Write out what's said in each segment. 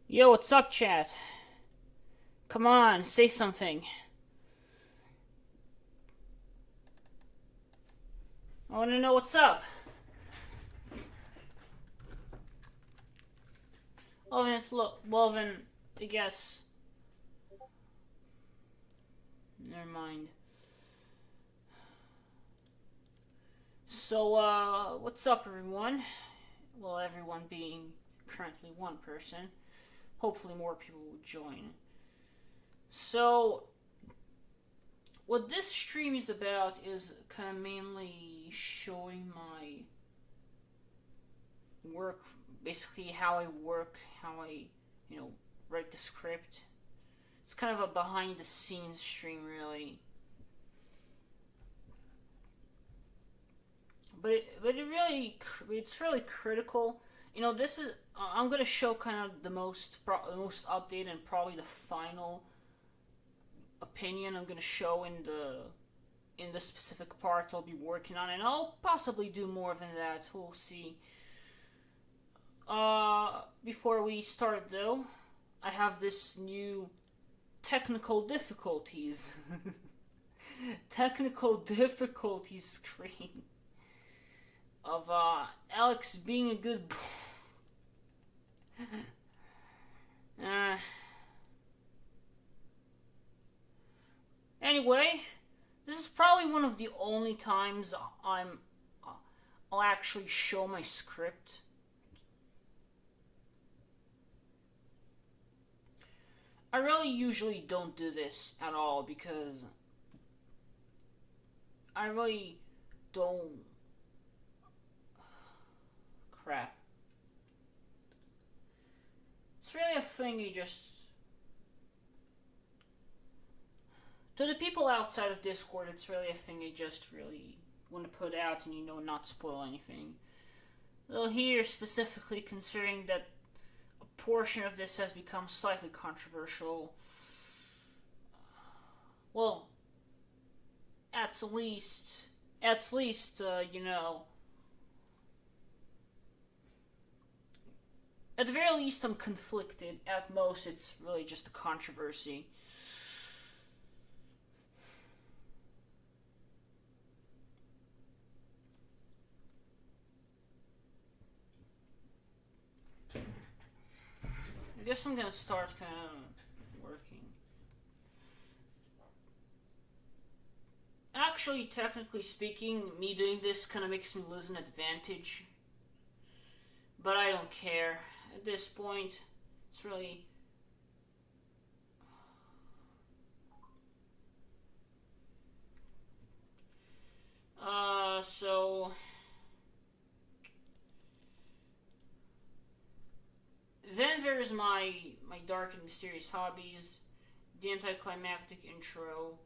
Yo, what's up, chat? Come on, say something. I want to know what's up. Oh, then well then, I guess. Never mind. So, what's up, everyone? Well, everyone being currently one person. Hopefully more people will join. So, what this stream is about is kind of mainly showing my work, basically how I work, how I, write the script. It's kind of a behind the scenes stream, really. But it's really critical. This is I'm gonna show kind of the most updated and probably the final opinion I'm gonna show in the specific part I'll be working on, and I'll possibly do more than that. We'll see. Before we start though, I have this new technical difficulties technical difficulties screen of Alex being a good anyway, this is probably one of the only times I'll actually show my script. I really usually don't do this at all because I really don't. Crap. It's really a thing you just. To the people outside of Discord, it's really a thing you just really want to put out and not spoil anything. Though here, specifically considering that a portion of this has become slightly controversial. Well, at least, at the very least, I'm conflicted. At most, it's really just a controversy. I guess I'm gonna start kind of working. Actually, technically speaking, me doing this kind of makes me lose an advantage. But I don't care. At this point, it's really. So. Then there's my dark and mysterious hobbies. The anticlimactic intro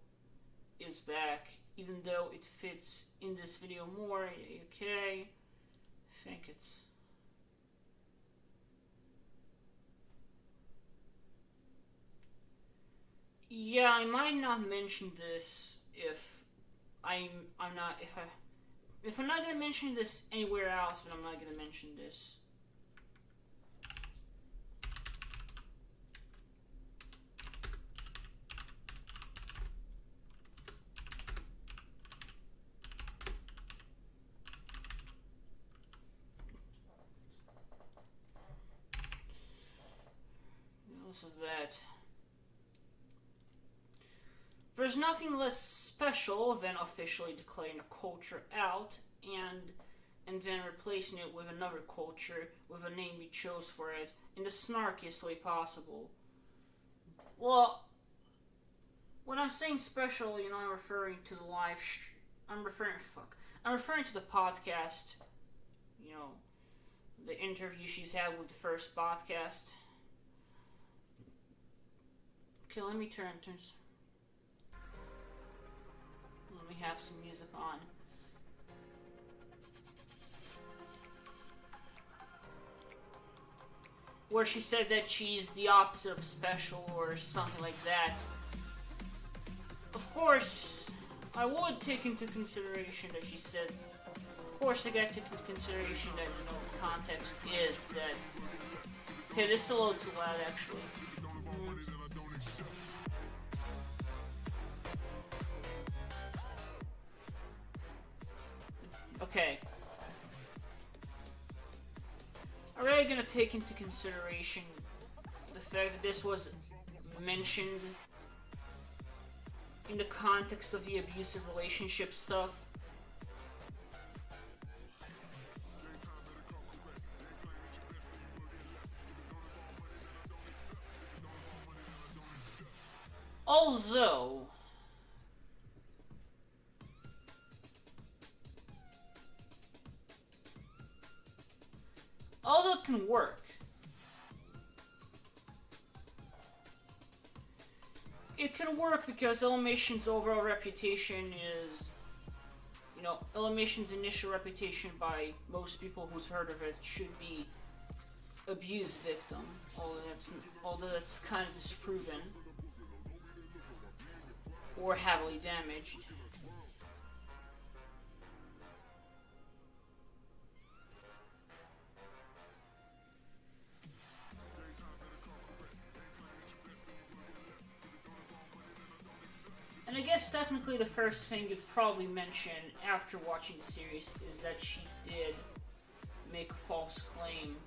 is back, even though it fits in this video more. Okay, I think it's. Yeah, I might not mention this if I'm not if I'm not gonna mention this anywhere else, then I'm not gonna mention this. So that there's nothing less special than officially declaring a culture out and then replacing it with another culture with a name we chose for it in the snarkiest way possible. Well, when I'm saying special, I'm referring to the I'm referring to the podcast. The interview she's had with the first podcast. Okay, let me have some music on. Where she said that she's the opposite of special or something like that. Of course, I would take into consideration that she said. Of course, I got to take into consideration that the context is that. Okay, this is a little too loud actually. Okay. I'm really gonna take into consideration the fact that this was mentioned in the context of the abusive relationship stuff. Although it can work, because Illumination's overall reputation is, Illumination's initial reputation by most people who's heard of it should be abuse victim, although that's kind of disproven or heavily damaged. And I guess technically the first thing you'd probably mention after watching the series is that she did make a false claim.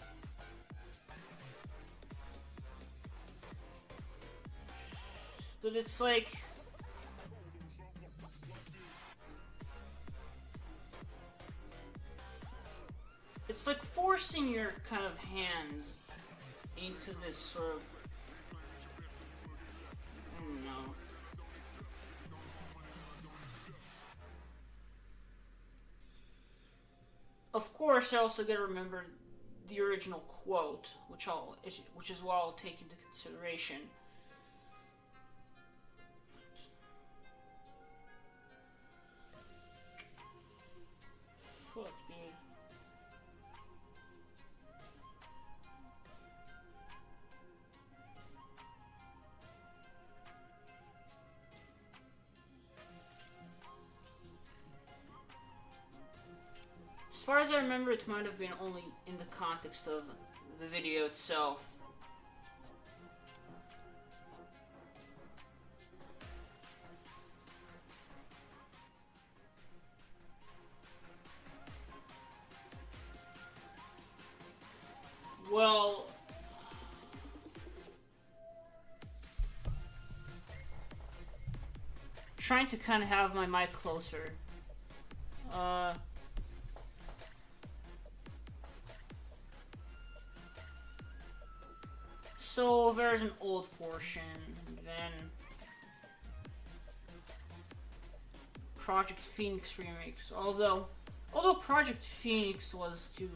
But it's like, forcing your kind of hands into this sort of, I don't know. Of course, I also gotta remember the original quote, which is what I'll take into consideration. Fuck, dude. As far as I remember, it might have been only in the context of the video itself. Well, trying to kind of have my mic closer. So there's an old portion, then Project Phoenix remakes. Although Project Phoenix was to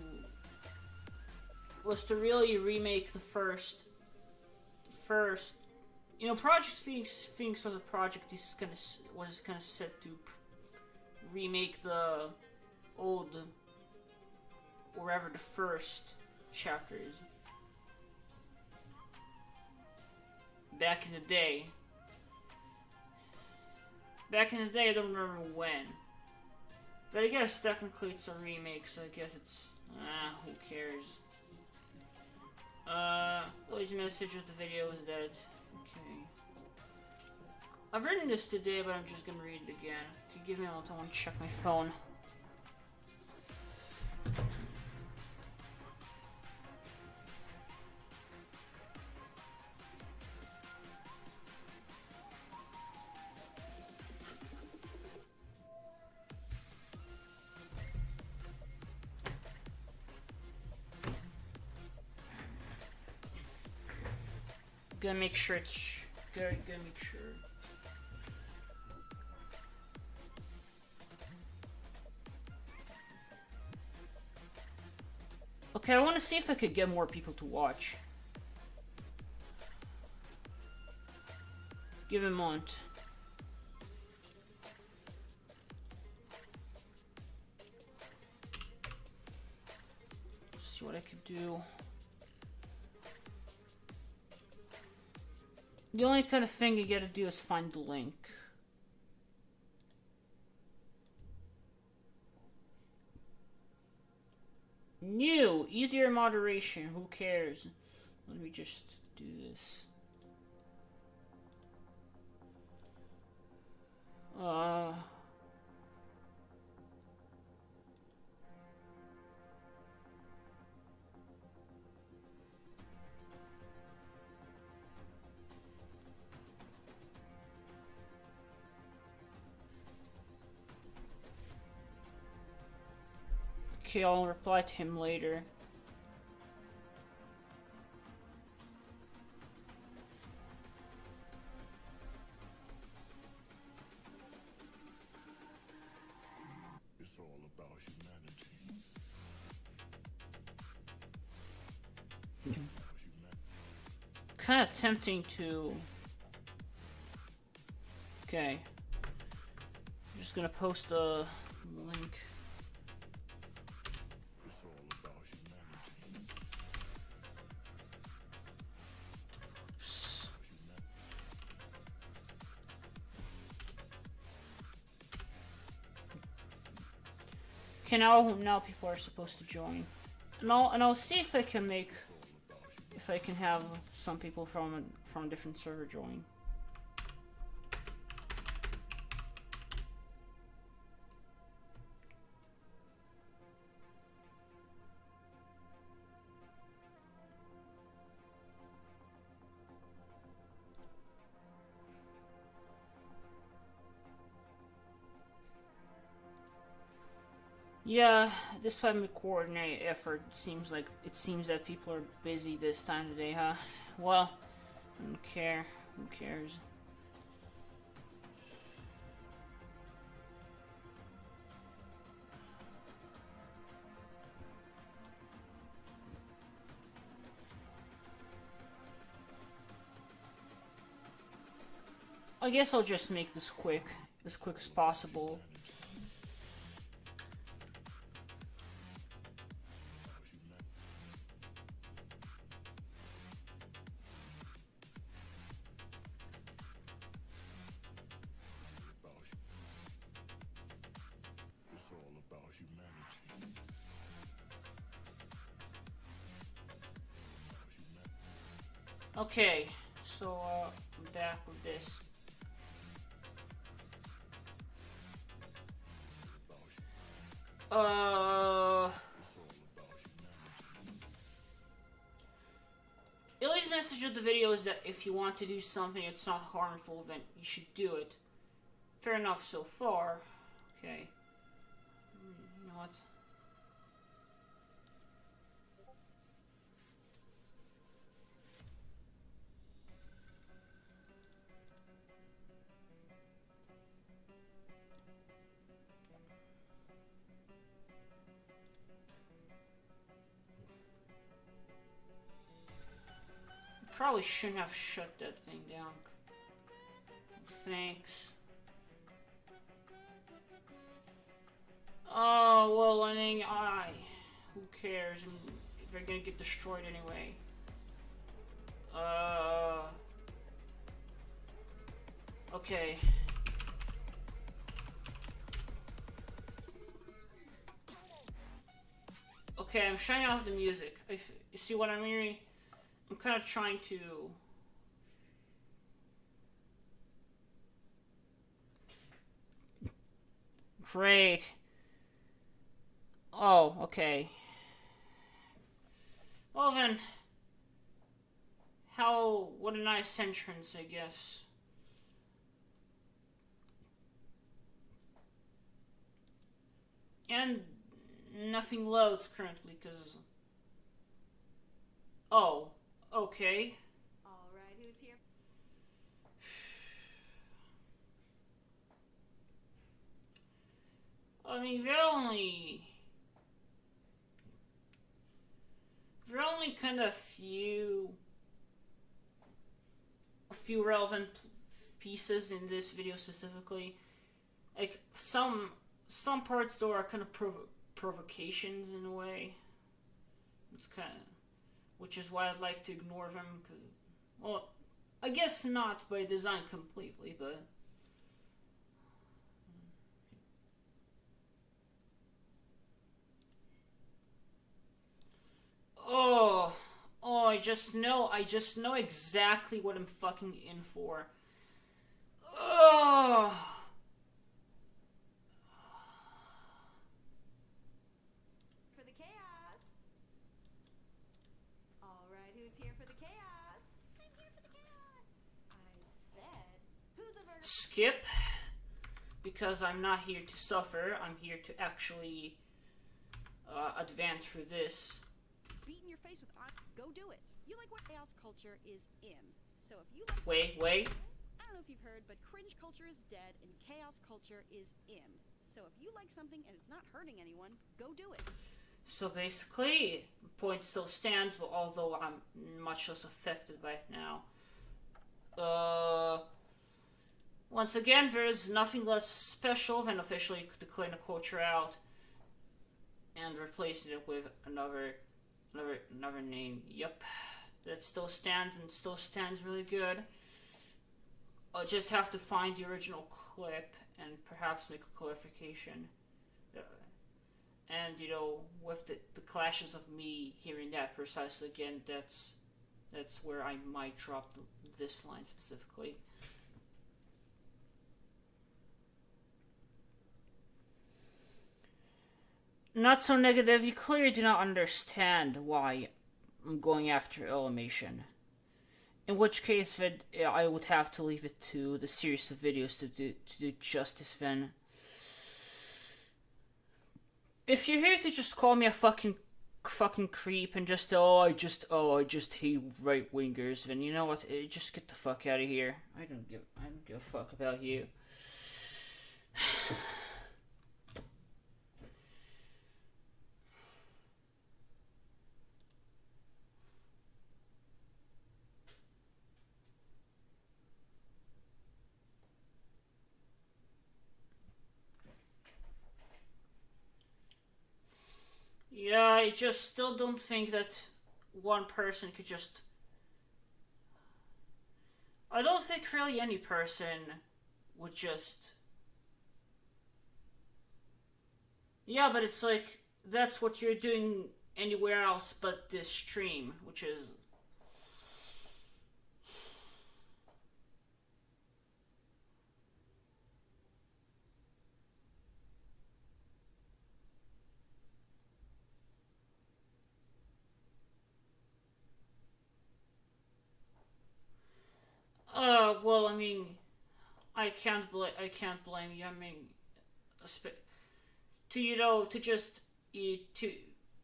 really remake the first. Project Phoenix was a project was kind of set to remake the old, or whatever the first chapter is. Back in the day, I don't remember when. But I guess technically it's a remake, so I guess it's, who cares. Lee's message with the video is that, okay. I've written this today, but I'm just gonna read it again. If you give me a moment, I want to check my phone. Gotta make sure it's... Gotta make sure. Okay, I want to see if I could get more people to watch. Give him a moment. See what I could do. The only kind of thing you gotta do is find the link. New! Easier moderation, who cares? Let me just do this. Okay, I'll reply to him later. It's all about humanity. Kind of tempting to... Okay. I'm just gonna post a link. It's all about humanity. Okay, now people are supposed to join, and I'll see if I can make, if I can have some people from a different server join. Yeah, this family coordinate effort seems that people are busy this time of day, huh? Well, I don't care. Who cares? I guess I'll just make this quick as possible. Okay, so I'm back with this. Illy's message of the video is that if you want to do something that's not harmful, then you should do it. Fair enough so far. Okay. You know what? Probably shouldn't have shut that thing down. Thanks. Oh, well, I mean, who cares? They're gonna get destroyed anyway. Okay. Okay, I'm shutting off the music. You see what I'm hearing? I'm kind of trying to... Great. Oh, okay. Well then... What a nice entrance, I guess. And nothing loads currently, because... Oh, okay. Alright, who's I mean, there are only kind of a few relevant pieces in this video specifically. Like some parts though are kind of provocations in a way. It's kind of, which is why I'd like to ignore them because, well, I guess not by design completely, but. Oh, I just know exactly what I'm fucking in for. Oh. For the chaos. All right, who's here for the chaos? I'm here for the chaos. I said, who's a Virgo? Skip, because I'm not here to suffer. I'm here to actually advance through this. Beat in your face with go do it. You like what chaos culture is in. So if you like Wait. I don't know if you've heard, but cringe culture is dead and chaos culture is in. So if you like something and it's not hurting anyone, go do it. So basically, the point still stands, but although I'm much less affected by it now. Once again, there is nothing less special than officially declaring the culture out and replacing it with another name. Yep, that still stands and still stands really good. I'll just have to find the original clip and perhaps make a clarification. And with the clashes of me hearing that precisely again, that's where I might drop this line specifically. Not so negative. You clearly do not understand why I'm going after Illumation. In which case, I would have to leave it to the series of videos to do justice then. If you're here to just call me a fucking creep and just I just hate right wingers, then you know what? Just get the fuck out of here. I don't give a fuck about you. Yeah, I just still don't think that one person could just. I don't think really any person would just. Yeah, but it's like, that's what you're doing anywhere else but this stream, which is. Well, I mean, I can't blame you. I mean,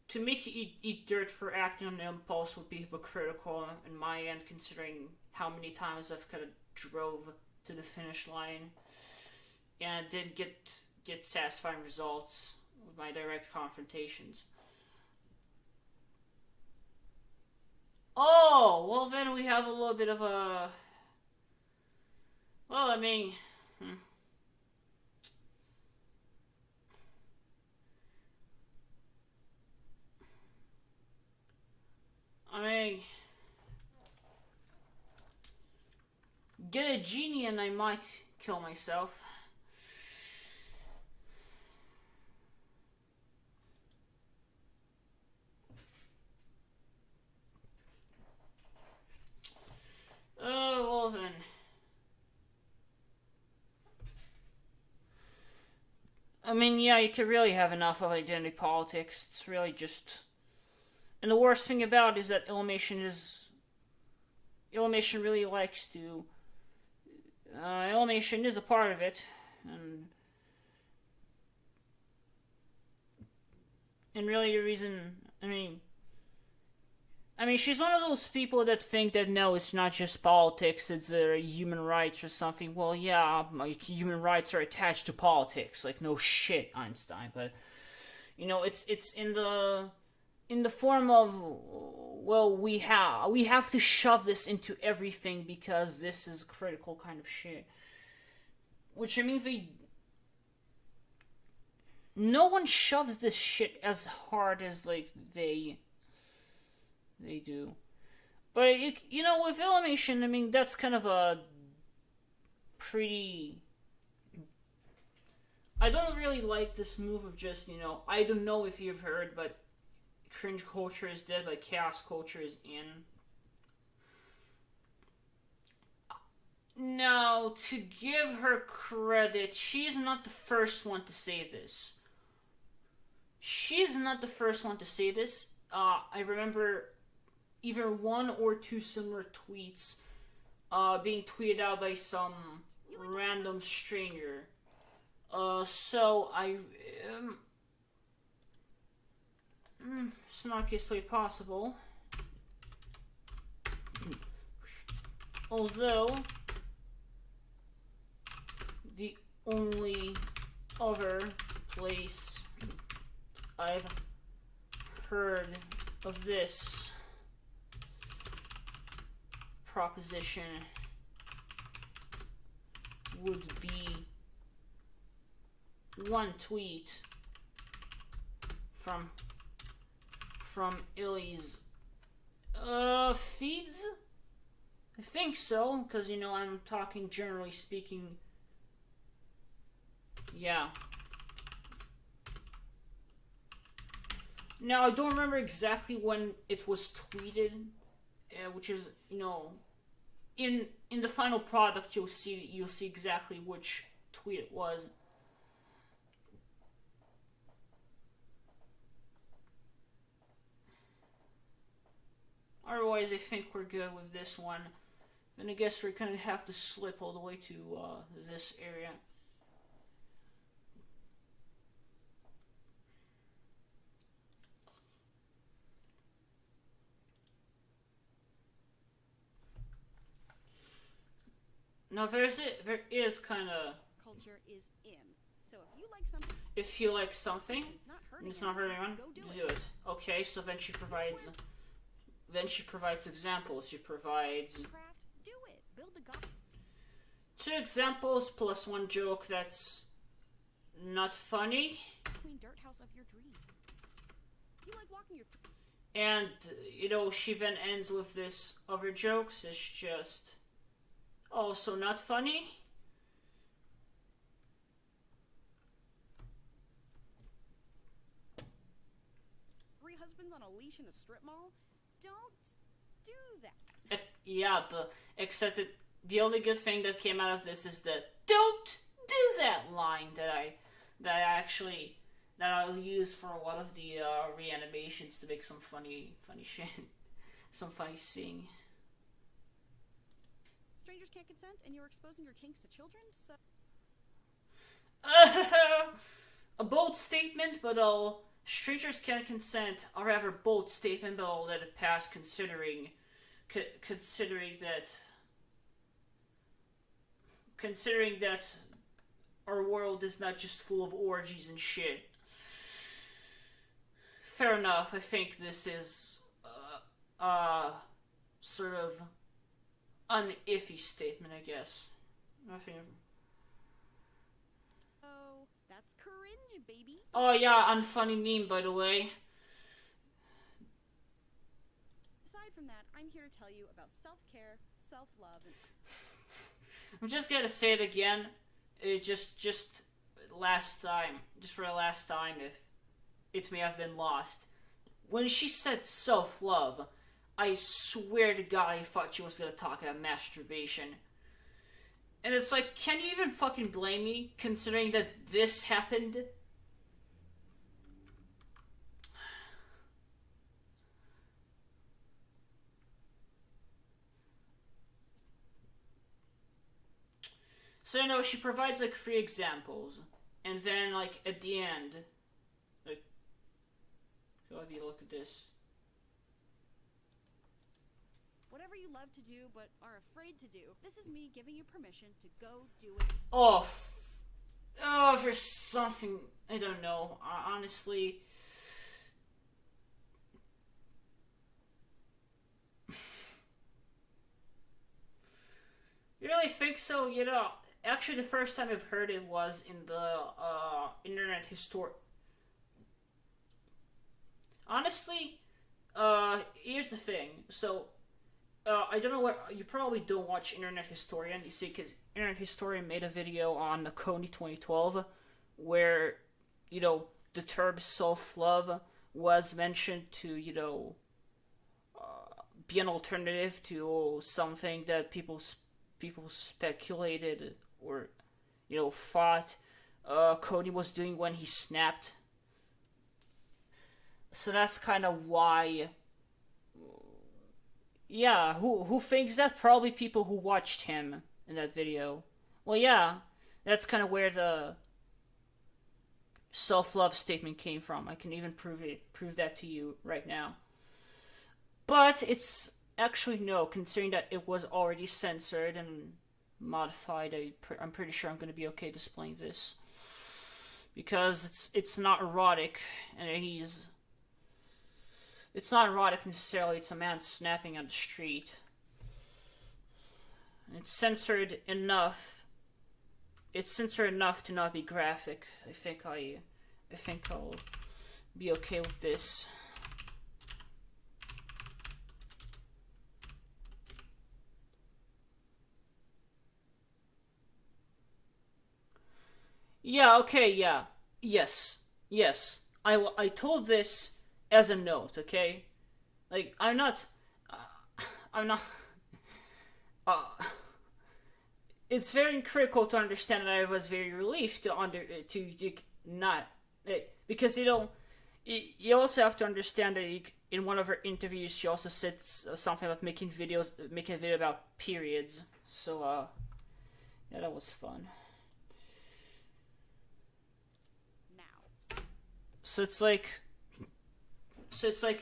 to make you eat dirt for acting on impulse would be hypocritical in my end, considering how many times I've kind of drove to the finish line and didn't get satisfying results with my direct confrontations. Oh, well then we have a little bit of a. Well, I mean. Get a genie and I might kill myself. Well then. I mean, yeah, you could really have enough of identity politics. It's really just. And the worst thing about it is that Illumation really likes to. Illumation is a part of it, and really the reason. I mean, I mean, she's one of those people that think that no, it's not just politics, it's human rights or something. Well, yeah, like, human rights are attached to politics. Like, no shit, Einstein. But, you know, it's in the form of, well, we have to shove this into everything because this is critical kind of shit. Which, I mean, no one shoves this shit as hard as, like, they do. But, you know, with Illumination, I mean, that's kind of a pretty... I don't really like this move of just, you know, I don't know if you've heard, but cringe culture is dead, but chaos culture is in. Now, to give her credit, she's not the first one to say this. She's not the first one to say this. I remember either one or two similar tweets being tweeted out by some random stranger. So I... it's not obviously possible. Although, the only other place I've heard of this proposition would be one tweet from Illy's feeds. I think so, because, you know, I'm talking generally speaking. Yeah. Now, I don't remember exactly when it was tweeted, which is, you know, in the final product you'll see exactly which tweet it was. Otherwise, I think we're good with this one. And I guess we're gonna have to slip all the way to this area. Now there is kind of Culture is in. So if you like something, if you like something, and it's not hurting anyone, go do do it. Okay, so then she provides examples. She provides craft, do it. Build the god. 2 examples plus 1 joke that's not funny. Queen dirt house of your dreams. You like walking your. And, you know, she then ends with this other jokes. It's just also not funny. Three husbands on a leash in a strip mall? Don't do that. Yeah, but except that the only good thing that came out of this is the "don't do that" line that I'll use for a lot of the reanimations to make some funny shit, some funny sing. Strangers can't consent, and you're exposing your kinks to children, so. A bold statement, but strangers can't consent. A rather bold statement, but I'll let it pass considering that our world is not just full of orgies and shit. Fair enough. I think this is sort of an iffy statement, I guess. Nothing. Oh, that's cringe, baby. Oh yeah, unfunny meme, by the way. Aside from that, I'm here to tell you about self-care, self-love, and I'm just gonna say it again. Just last time, just for the last time, if it may have been lost. When she said self-love, I swear to God I thought she was gonna talk about masturbation. And it's like, can you even fucking blame me, considering that this happened? So, you know, she provides, like, 3 examples. And then, like, at the end, like, so if you look at this. Whatever you love to do but are afraid to do, this is me giving you permission to go do it. Oh, there's something, I don't know, honestly. You really think so? You know, actually, the first time I've heard it was in the internet history. Honestly, here's the thing. So, I don't know what you probably don't watch Internet Historian. You see, because Internet Historian made a video on the Kony 2012, where the term self-love was mentioned to be an alternative to something that people speculated or thought Kony was doing when he snapped. So that's kind of why. Yeah, who thinks that? Probably people who watched him in that video. Well, yeah, that's kind of where the self-love statement came from. I can even prove that to you right now. But it's actually no, considering that it was already censored and modified. I'm pretty sure I'm going to be okay displaying this because it's not erotic, and it's not erotic necessarily. It's a man snapping on the street. It's censored enough. It's censored enough to not be graphic. I think I'll be okay with this. Yeah, okay, yeah. Yes. I told this as a note, okay? Like, I'm not... it's very critical to understand that I was very relieved to not... because, you also have to understand that in one of her interviews, she also said something about making a video about periods. So, yeah, that was fun. So it's like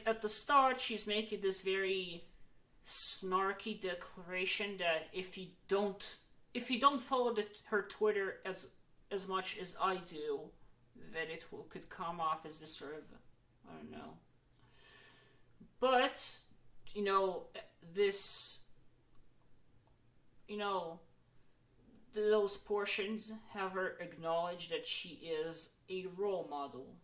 at the start she's making this very snarky declaration that if you don't follow her Twitter as much as I do, that it could come off as this sort of, I don't know. But those portions have her acknowledge that she is a role model.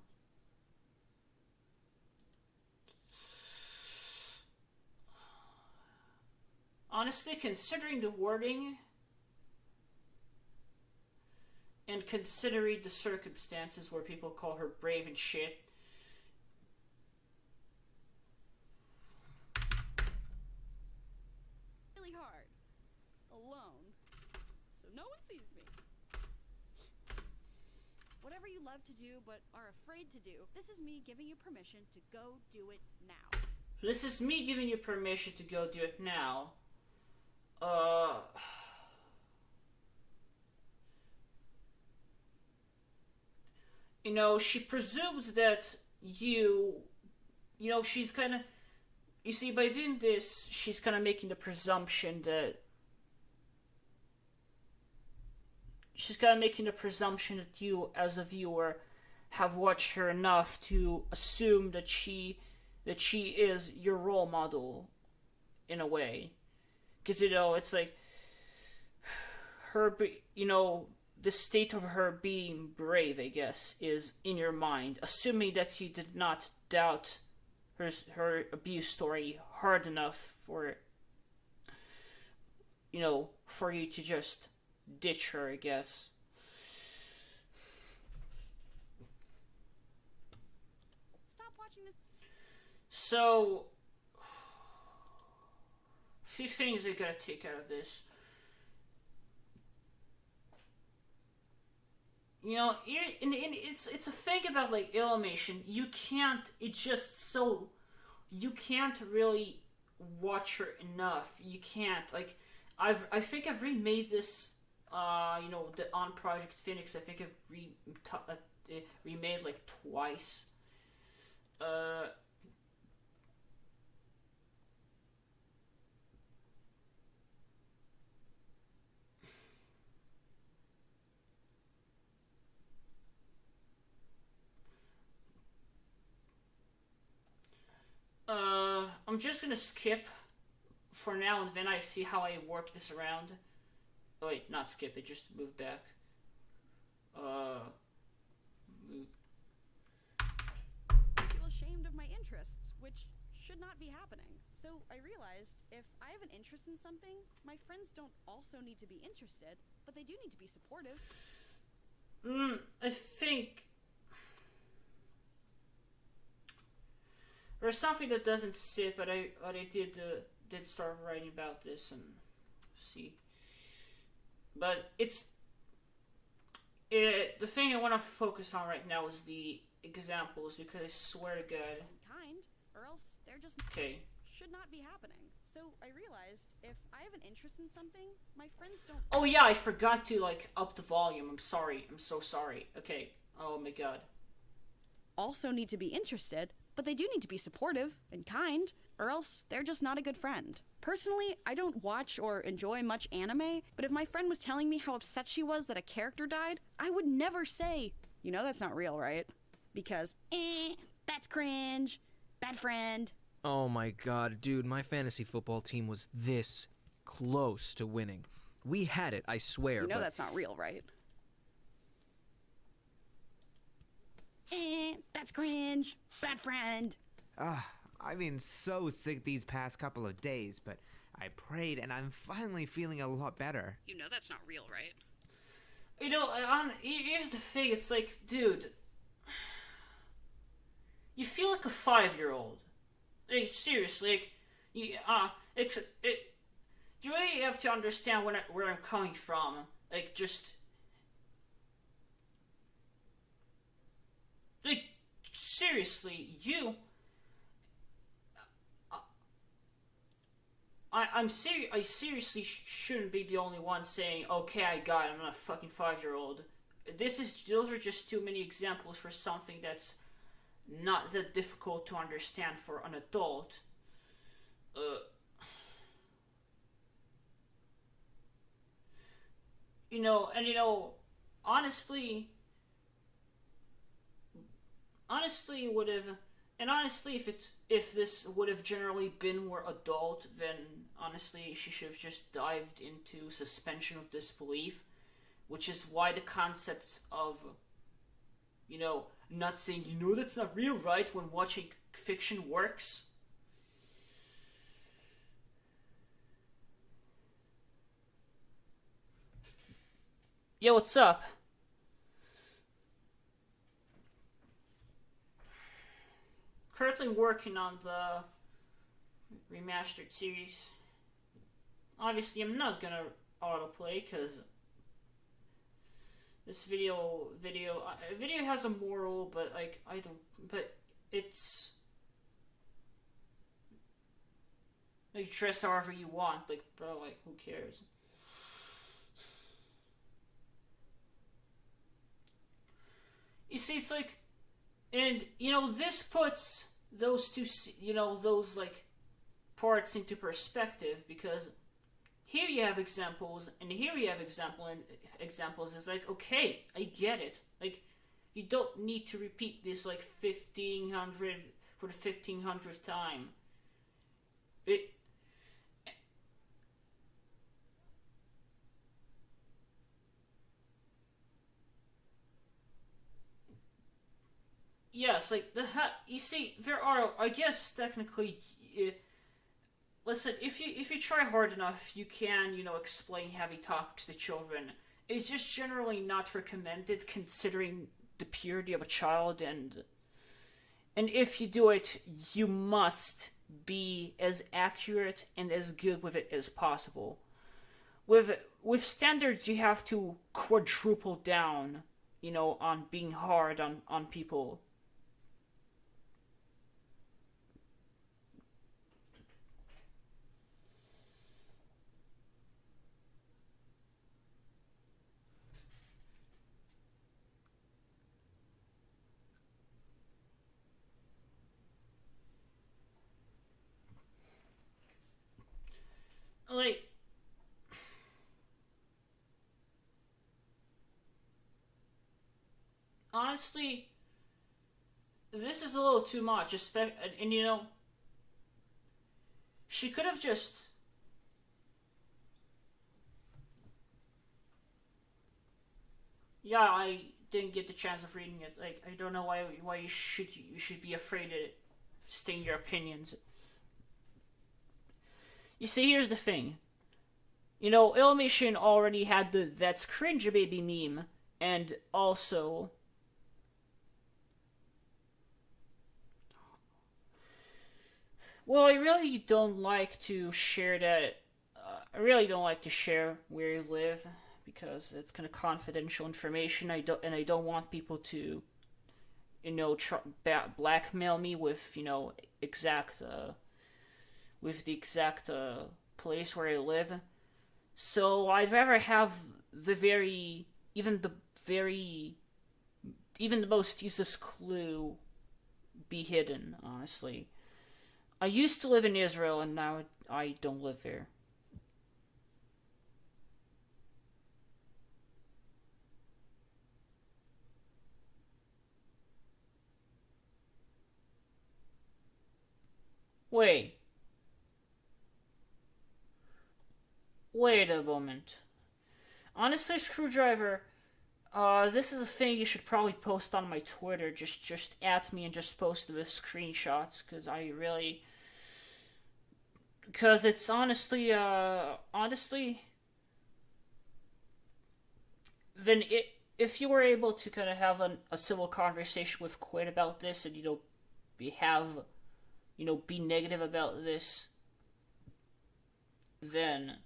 Honestly, considering the wording and considering the circumstances where people call her brave and shit, really hard. Alone. So no one sees me. Whatever you love to do but are afraid to do, this is me giving you permission to go do it now. This is me giving you permission to go do it now. She presumes that she's kind of, you see, by doing this, she's kind of making the presumption that you, as a viewer, have watched her enough to assume that she is your role model, in a way. Because, it's like, her, the state of her being brave, I guess, is in your mind, assuming that you did not doubt her abuse story hard enough for you to just ditch her, I guess. Stop watching this. So, a few things I gotta take out of this. It's a thing about like Illumation. You can't really watch her enough. You can't like. I think I've remade this. On Project Phoenix. I think I've remade like twice. I'm just gonna skip for now, and then I see how I work this around. Oh wait, not skip it, just move back. Move. I feel ashamed of my interests, which should not be happening. So I realized if I have an interest in something, my friends don't also need to be interested, but they do need to be supportive. I think there's something that doesn't sit, but I did start writing about this and see. But the thing I want to focus on right now is the examples, because I swear to God. Kind, or else they're just Okay. should not be happening. So I realized if I have an interest in something, my friends don't. Oh yeah, I forgot to like up the volume. I'm sorry. I'm so sorry. Okay. Oh my God. Also need to be interested, but they do need to be supportive and kind, or else they're just not a good friend. Personally, I don't watch or enjoy much anime, but if my friend was telling me how upset she was that a character died, I would never say, you know that's not real, right? Because, that's cringe, bad friend. Oh my god, dude, my fantasy football team was this close to winning. We had it, I swear, You know but that's not real, right? That's cringe, bad friend. I've been so sick these past couple of days, but I prayed and I'm finally feeling a lot better. You know that's not real, right? You know, here's the thing. It's like, dude, you feel like a 5-year-old. Like, seriously, like, you really have to understand where I'm coming from. Like, just, like, seriously, I seriously shouldn't be the only one saying, okay, I got it, I'm not a fucking 5-year-old. Those are just too many examples for something that's not that difficult to understand for an adult. Honestly, would have, and honestly, if this would have generally been more adult, then honestly, she should have just dived into suspension of disbelief, which is why the concept of, not saying, that's not real, right, when watching fiction works. Yo, what's up? Currently working on the remastered series. Obviously, I'm not gonna autoplay because this video has a moral, but like but it's like dress however you want, like bro, like who cares? You see, it's like, and this puts those two, those like parts into perspective, because here you have examples and here you have examples. It's like, okay, I get it. Like, you don't need to repeat this like 1500 for the 1500th time. Yes, like you see, there are, I guess, technically, listen, if you try hard enough, you can, explain heavy topics to children. It's just generally not recommended, considering the purity of a child, and if you do it, you must be as accurate and as good with it as possible. With standards, you have to quadruple down, on being hard on people. Like, honestly, this is a little too much, and She could have just. Yeah, I didn't get the chance of reading it. Like, I don't know why you should be afraid to state your opinions. You see, here's the thing. You know, Illumination already had the "That's Cringe Baby" meme, and also. Well, I really don't like to share that. I really don't like to share where you live because it's kind of confidential information. I don't want people to, you know, blackmail me with, you know, with the exact place where I live. So I'd rather have even the most useless clue be hidden, honestly. I used to live in Israel, and now I don't live there. Wait a moment. Honestly, Screwdriver, this is a thing you should probably post on my Twitter. Just at me and just post the screenshots, because it's honestly, then if you were able to kind of have a civil conversation with Quinn about this, and be negative about this, then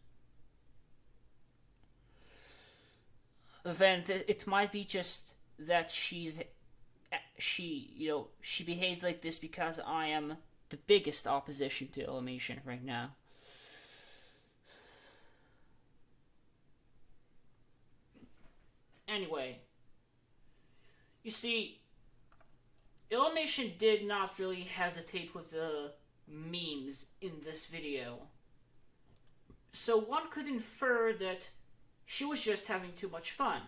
it might be just that she behaved like this because I am the biggest opposition to Illumination right now. Anyway, you see, Illumination did not really hesitate with the memes in this video. So one could infer that she was just having too much fun.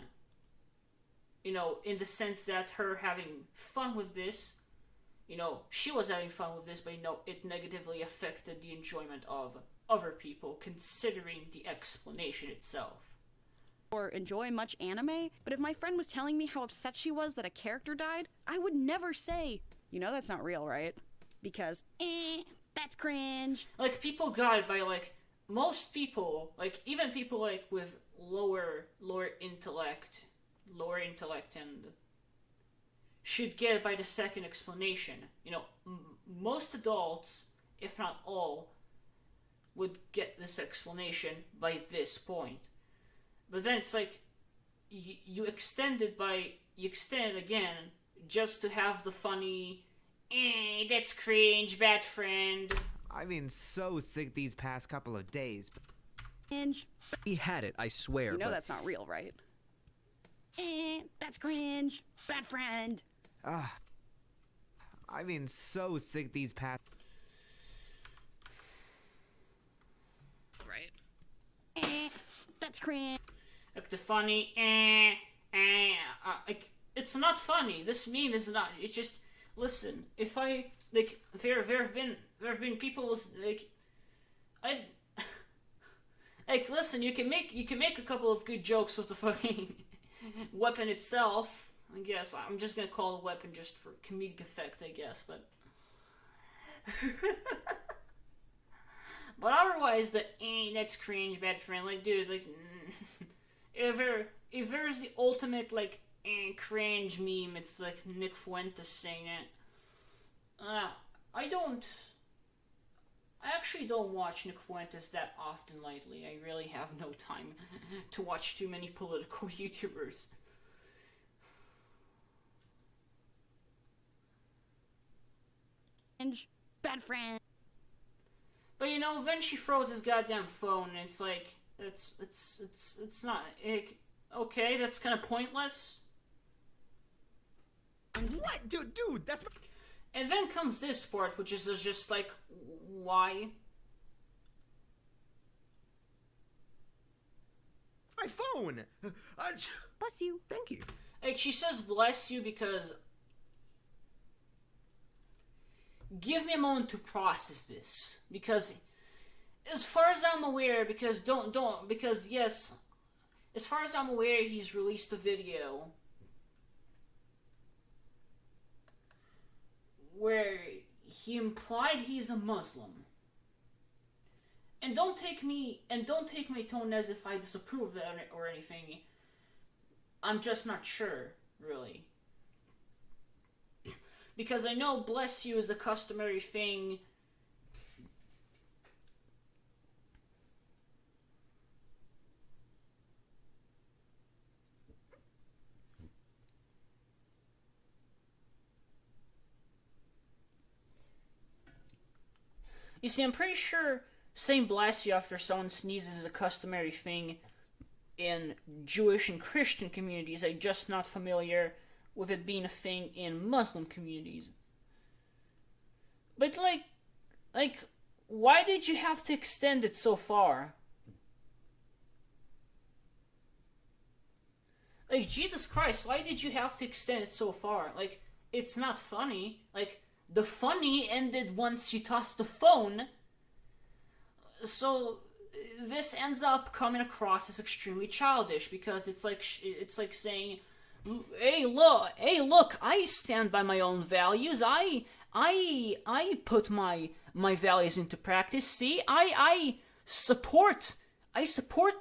You know, in the sense that her having fun with this, she was having fun with this, but it negatively affected the enjoyment of other people, considering the explanation itself. Or enjoy much anime, but if my friend was telling me how upset she was that a character died, I would never say, that's not real, right? Because, that's cringe. Like, people got it by, most people, even people, with lower intellect and should get it by the second explanation. Most adults, if not all, would get this explanation by this point. But then it's you extend it again just to have the funny, that's cringe, bad friend. I've been so sick these past couple of days. Cringe. We had it, I swear. but That's not real, right? That's cringe, bad friend. I've been so sick these past. Right. That's cringe. The funny, it's not funny. This meme is not. It's just, listen. If I there have been people listen. You can make a couple of good jokes with the fucking weapon itself. I guess I'm just gonna call it a weapon just for comedic effect. I guess, but. But otherwise, that's cringe, bad friend. Dude, if there's the ultimate cringe meme, it's Nick Fuentes saying it. I actually don't watch Nick Fuentes that often lately. I really have no time to watch too many political YouTubers. Cringe, bad friend. But then she throws his goddamn phone, and it's not okay. That's kind of pointless. What? Dude, that's... And then comes this part, which is just why? My phone! Bless you. Thank you. She says bless you because... Give me a moment to process this. Because as far as I'm aware, because yes, as far as I'm aware, he's released a video where he implied he's a Muslim. And don't take my tone as if I disapprove of that or anything. I'm just not sure, really. Because I know bless you is a customary thing. You see, I'm pretty sure saying bless you after someone sneezes is a customary thing in Jewish and Christian communities. I'm just not familiar with it being a thing in Muslim communities. But like, why did you have to extend it so far? Like, Jesus Christ, why did you have to extend it so far? Like, it's not funny. Like, the funny ended once you tossed the phone. So this ends up coming across as extremely childish because it's like saying, hey look, I stand by my own values. I put my values into practice. See, I support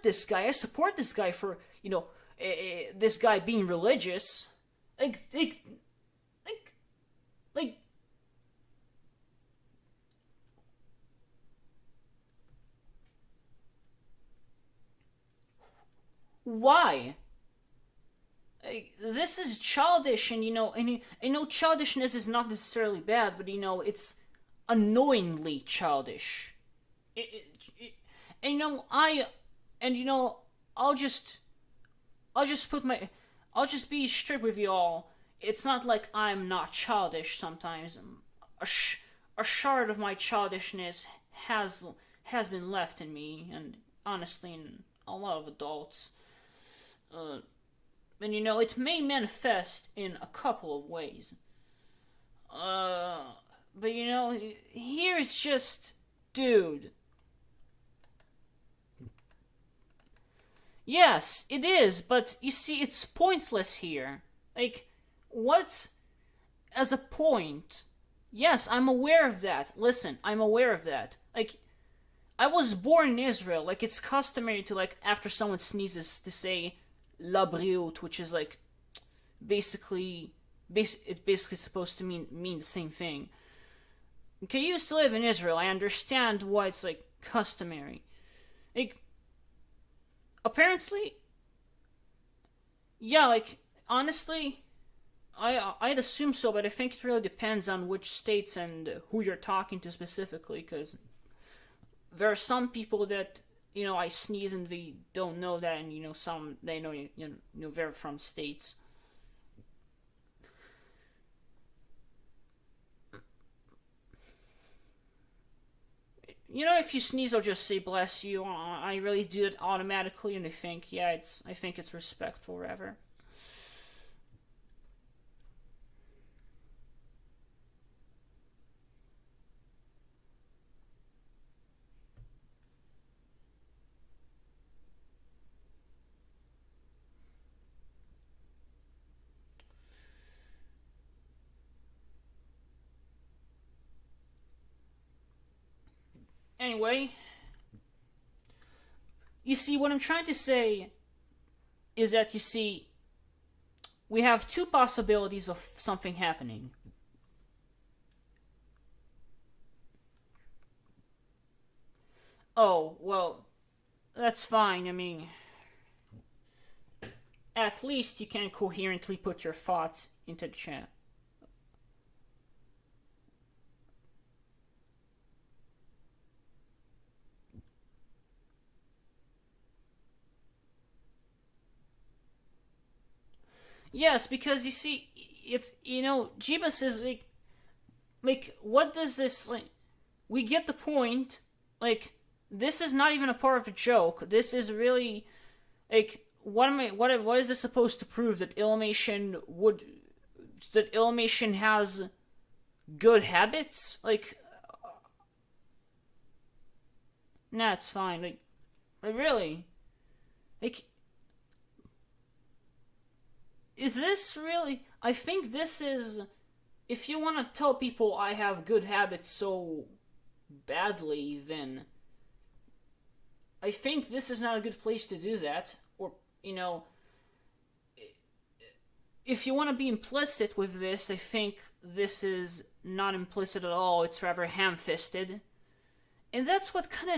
this guy. I support this guy for, this guy being religious. Like why? This is childish, and I know childishness is not necessarily bad, but it's annoyingly childish. I'll just be straight with you all. It's not like I'm not childish sometimes. A shard of my childishness has been left in me, and honestly, in a lot of adults. And it may manifest in a couple of ways. But here's just, dude. Yes, it is, but you see, it's pointless here. Like, what's as a point? Yes, I'm aware of that. Listen, I'm aware of that. Like, I was born in Israel. Like, it's customary to, like, after someone sneezes, to say la brioute, which is like it's basically supposed to mean the same thing. Okay, I used to live in Israel. I understand why it's like customary. Like, apparently, yeah, like, honestly, I'd assume so, but I think it really depends on which states and who you're talking to specifically, because there are some people that I sneeze and they don't know that, and some they know they're from states. If you sneeze, I'll just say bless you. I really do it automatically, and I think it's respectful, rather. Anyway, you see, what I'm trying to say is that, we have two possibilities of something happening. Oh, well, that's fine. I mean, at least you can coherently put your thoughts into the chat. Yes, because it's Jeebus is like, what does this, like, we get the point. Like, this is not even a part of the joke. This is really, like, what is this supposed to prove? That Illumination has good habits? Like, Nah, it's fine. Like really? Like, is this really? I think this is. If you want to tell people I have good habits so badly, then I think this is not a good place to do that. Or, you know, if you want to be implicit with this, I think this is not implicit at all. It's rather ham-fisted. And that's what kind of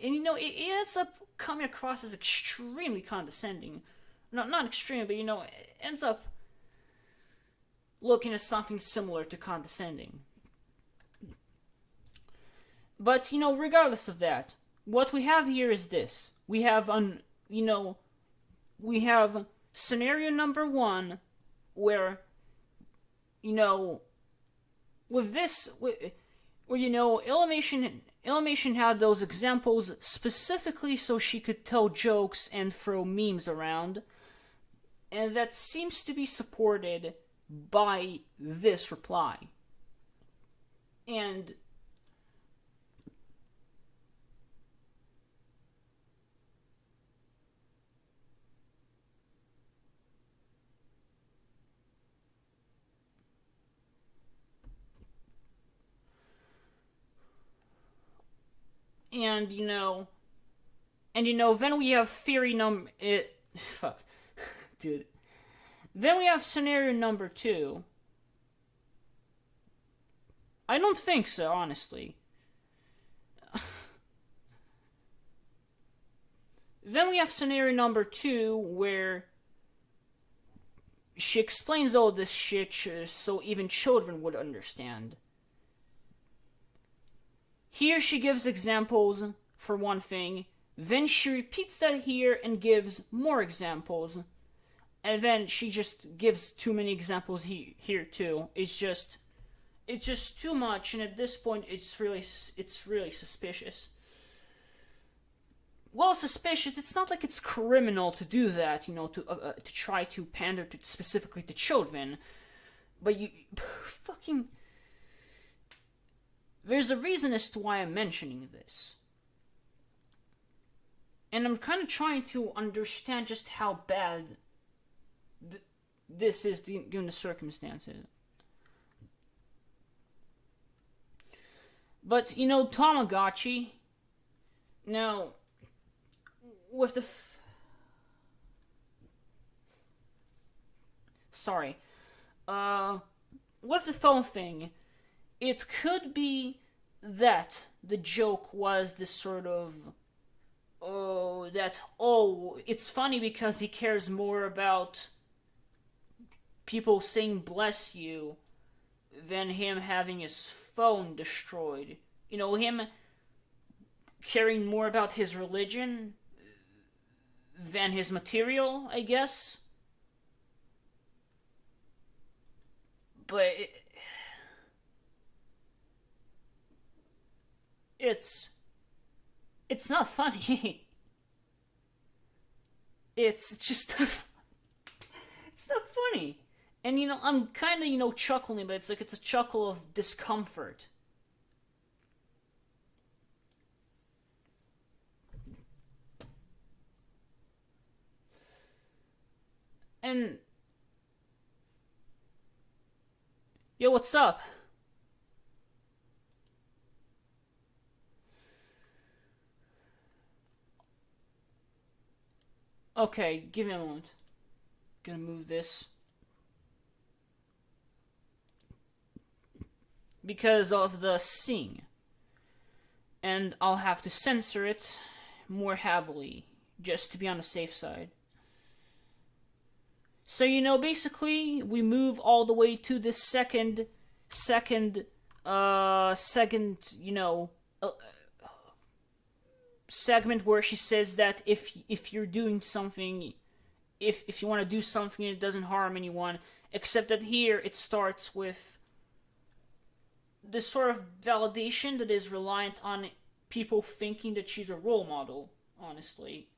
and you know, it ends up coming across as extremely condescending. Not extreme, but you know, it ends up looking at something similar to condescending. But, you know, regardless of that, what we have here is this. We have, we have scenario number 1 where, you know, with this, where, you know, Illumination had those examples specifically so she could tell jokes and throw memes around, and that seems to be supported by this reply. And then we have fuck, dude. Then we have scenario number 2. I don't think so, honestly. Then we have scenario number 2 where she explains all this shit so even children would understand. Here she gives examples, for one thing, then she repeats that here and gives more examples, and then she just gives too many examples here too. It's just too much, and at this point it's really suspicious. Well, suspicious, it's not like it's criminal to do that, you know, to try to pander specifically to children, but you fucking... There's a reason as to why I'm mentioning this. And I'm kind of trying to understand just how bad this is given the circumstances. But, you know, Tamagotchi, now, with the... with the phone thing, it could be that the joke was this sort of, it's funny because he cares more about people saying bless you than him having his phone destroyed. You know, him caring more about his religion than his material, I guess. But it's not funny. It's just it's not funny. And you know, I'm kind of, you know, chuckling, but it's like it's a chuckle of discomfort. And yo, what's up? Okay, give me a moment. Gonna move this. Because of the sing. And I'll have to censor it more heavily, just to be on the safe side. So, you know, basically, we move all the way to this second, you know, segment where she says that if you're doing something, if you want to do something and it doesn't harm anyone, except that here it starts with this sort of validation that is reliant on people thinking that she's a role model, honestly.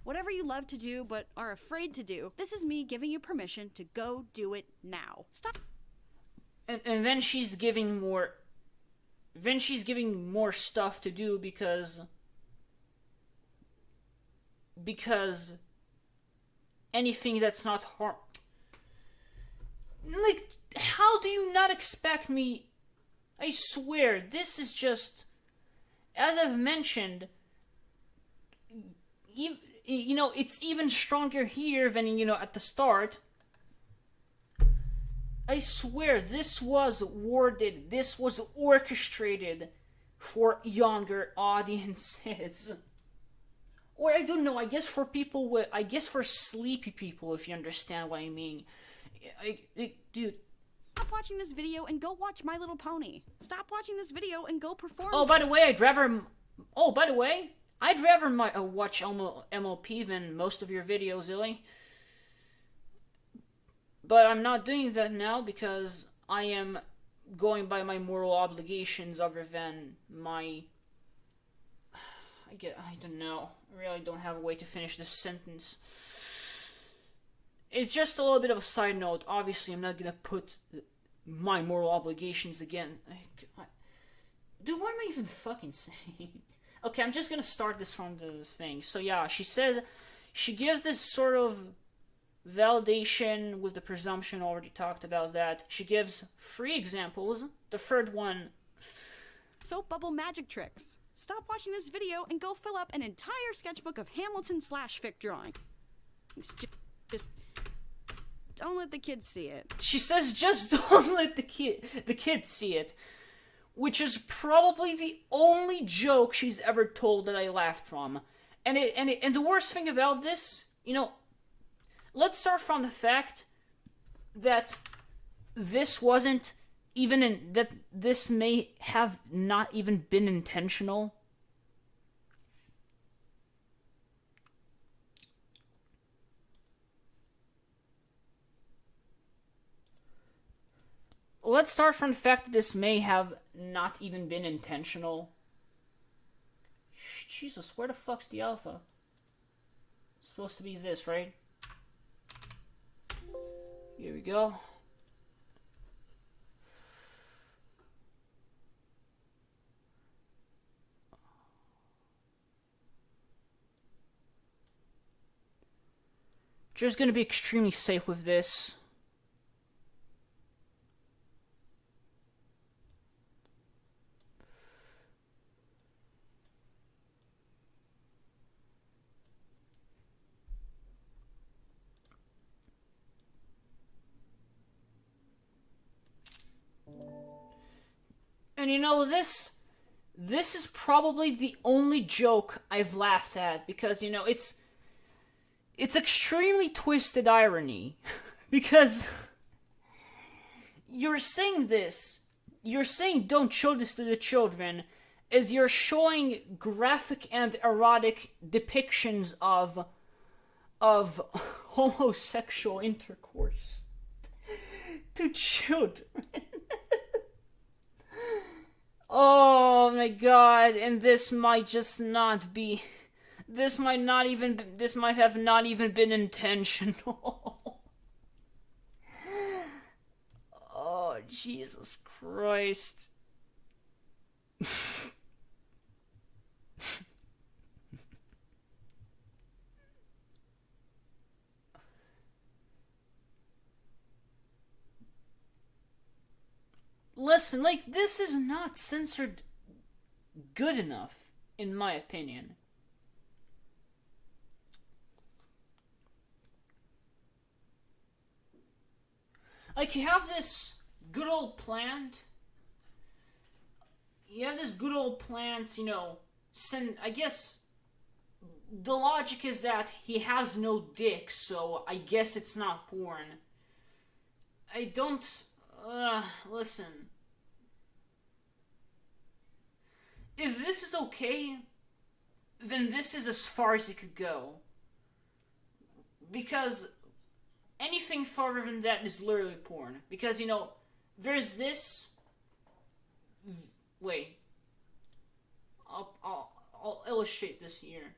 Whatever you love to do but are afraid to do, this is me giving you permission to go do it now. Stop. And then she's giving more Vinci's giving more stuff to do because anything that's not harm. Like, how do you not expect me? I swear, this is just, as I've mentioned, it's even stronger here than, at the start. I swear, this was worded, this was orchestrated for younger audiences. Or, I don't know, I guess for sleepy people, if you understand what I mean. Dude. Stop watching this video and go watch My Little Pony. Stop watching this video and go perform. Oh, by the way, I'd rather watch MLP than most of your videos, Illy. But I'm not doing that now because I am going by my moral obligations other than my... I don't know. I really don't have a way to finish this sentence. It's just a little bit of a side note. Obviously, I'm not gonna put my moral obligations again. Dude, what am I even fucking saying? Okay, I'm just gonna start this from the thing. So yeah, she says, she gives this sort of validation with the presumption, already talked about that. She gives 3 examples. The third one... Soap bubble magic tricks. Stop watching this video and go fill up an entire sketchbook of Hamilton/fic drawing. Just don't let the kids see it. She says just don't let the kids see it. Which is probably the only joke she's ever told that I laughed from. And the worst thing about this, let's start from the fact that this wasn't even that this may have not even been intentional. Let's start from the fact that this may have not even been intentional. Jesus, where the fuck's the alpha? It's supposed to be this, right? Here we go. Just gonna be extremely safe with this. And this is probably the only joke I've laughed at because, it's extremely twisted irony. Because you're saying don't show this to the children, as you're showing graphic and erotic depictions of homosexual intercourse to children. Oh my god, and this might have not even been intentional. Oh, Jesus Christ. Listen, this is not censored good enough, in my opinion. You have this good old plant. I guess the logic is that he has no dick, so I guess it's not porn. I don't... listen. If this is okay, then this is as far as it could go. Because anything farther than that is literally porn. Because, there's this... Wait. I'll illustrate this here.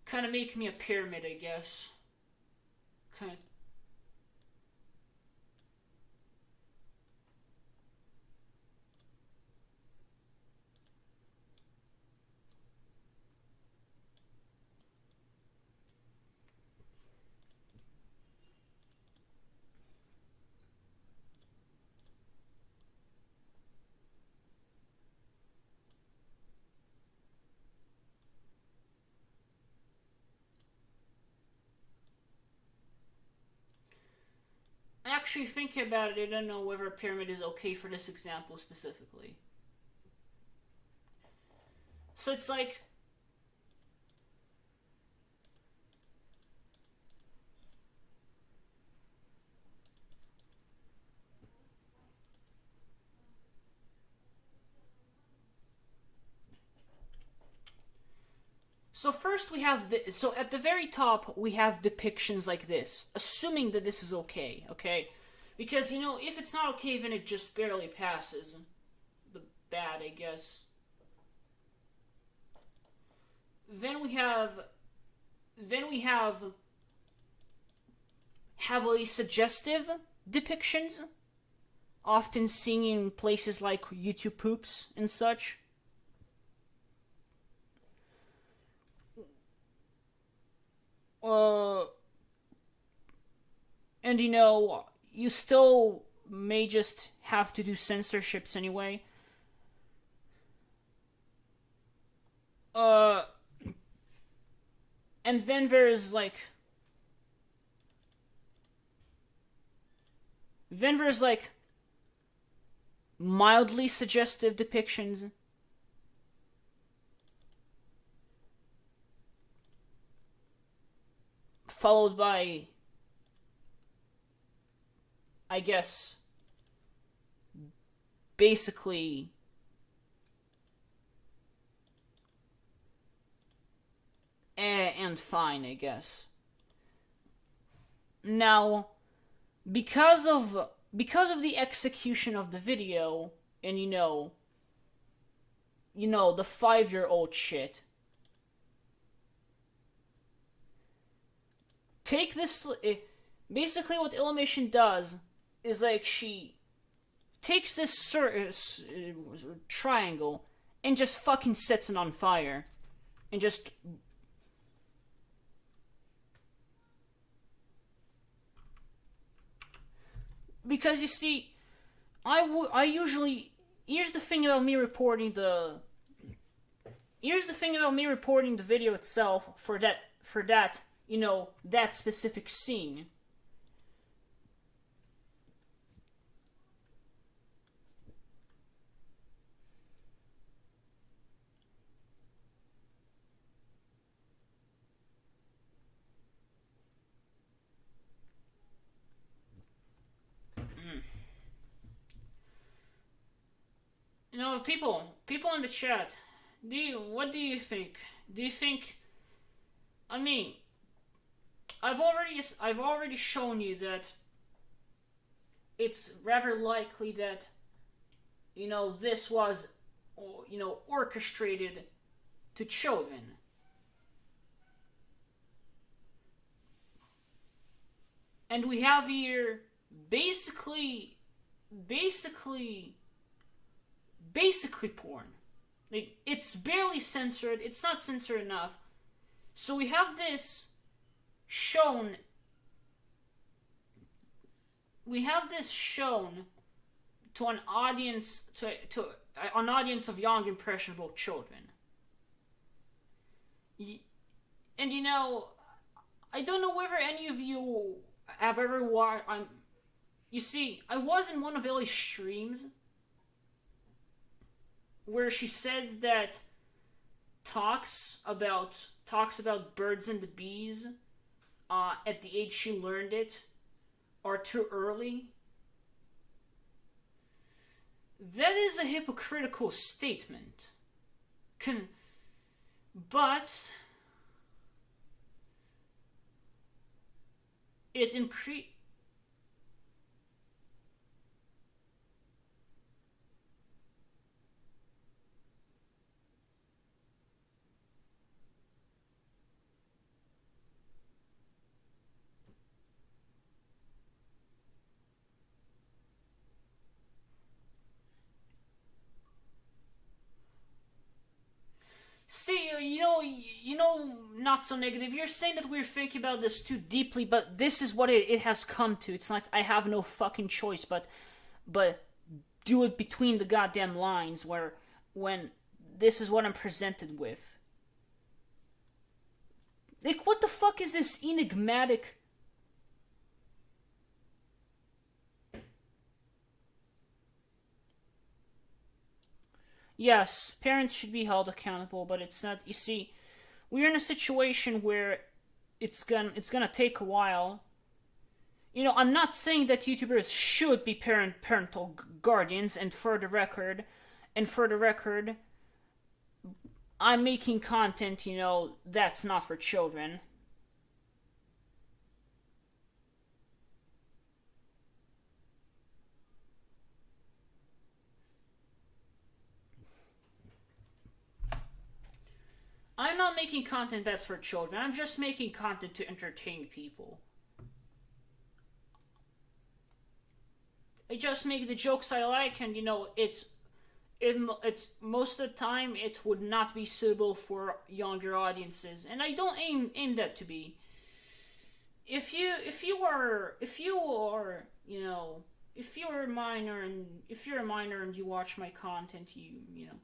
Kind of make me a pyramid, I guess. Kind of... actually thinking about it, I don't know whether a pyramid is okay for this example specifically. So it's like, so first we have so at the very top we have depictions like this, assuming that this is okay, because you know if it's not okay then it just barely passes the bad, I guess. Then we have heavily suggestive depictions, often seen in places like YouTube poops and such. And you know, you still may just have to do censorships anyway. And then there's mildly suggestive depictions. Followed by, I guess, basically and fine, I guess. Now, because of the execution of the video, and you know the 5-year-old shit. Take this. Basically, what Illumination does is like she takes this triangle and just fucking sets it on fire, and just. Because you see, I usually here's the thing about me reporting the video itself for that you know, that specific scene. You know, people in the chat, what do you think? Do you think, I mean, I've already shown you that it's rather likely that, you know, this was, you know, orchestrated to Chauvin. And we have here basically porn. Like, it's barely censored, it's not censored enough. So we have this shown to an audience to an audience of young impressionable children. And you know, I don't know whether any of you have ever watched. You see, I was in one of Ellie's streams where she said that talks about birds and the bees at the age she learned it are too early. That is a hypocritical statement. But it See, you know, not so negative. You're saying that we're thinking about this too deeply, but this is what it has come to. It's like I have no fucking choice but do it between the goddamn lines when this is what I'm presented with. Like, what the fuck is this enigmatic? yes, parents should be held accountable, but it's not. You see, we're in a situation where it's gonna take a while. You know, I'm not saying that YouTubers should be parental guardians, and for the record, I'm making content, you know, that's not for children. I'm not making content that's for children. I'm just making content to entertain people. I just make the jokes I like, and you know, it's most of the time it would not be suitable for younger audiences, and I don't aim that to be. If you're a minor and you watch my content, you know,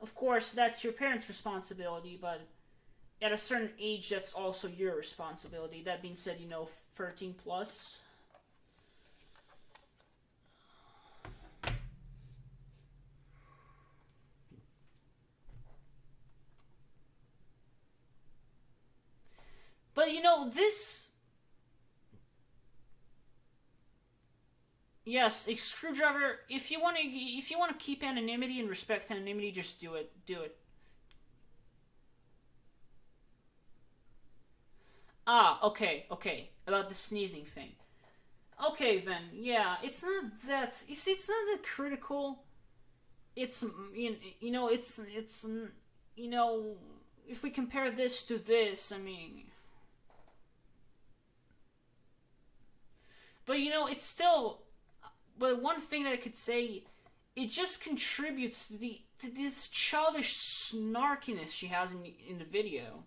of course that's your parents' responsibility, but at a certain age that's also your responsibility. That being said, you know, 13 plus. But you know, this... Yes, a screwdriver, if you want to keep anonymity and respect anonymity, just do it. Do it. Ah, okay. About the sneezing thing. Okay, then, yeah, it's not that... You see, it's not that critical. It's, you know, you know, if we compare this to this, I mean... But, you know, it's still... But one thing that I could say, it just contributes to this childish snarkiness she has in the video.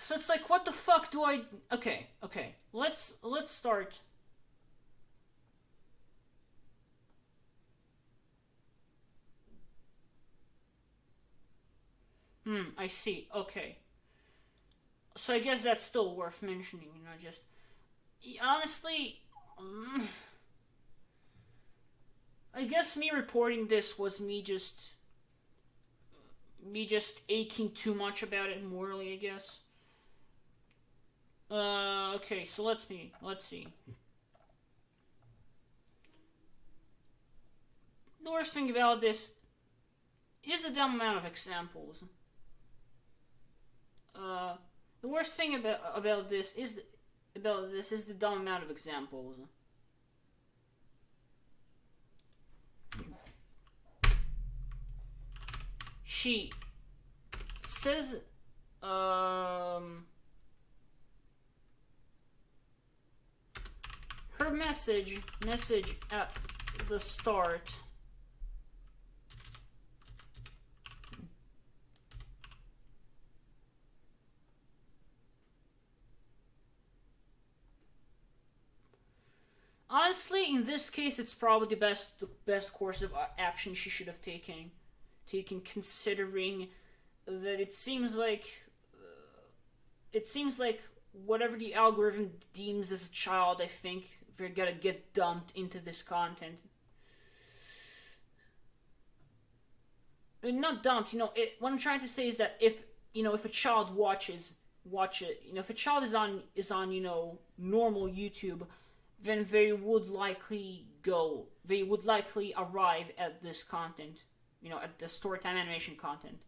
So it's like, what the fuck do I... Okay. Let's start. I see. Okay. So I guess that's still worth mentioning, you know, just... Honestly... I guess me reporting this was me just aching too much about it morally, I guess. Okay, so let's see. The worst thing about this is the dumb amount of examples. The worst thing about this is the dumb amount of examples. She says, her message at the start honestly, in this case, it's probably the best course of action she should have taken, considering that it seems like whatever the algorithm deems as a child, I think they're gonna get dumped into this content. Not dumped, you know. What I'm trying to say is that if a child watch it, you know, if a child is on you know, normal YouTube, then they would likely arrive at this content, you know, at the storytime animation content.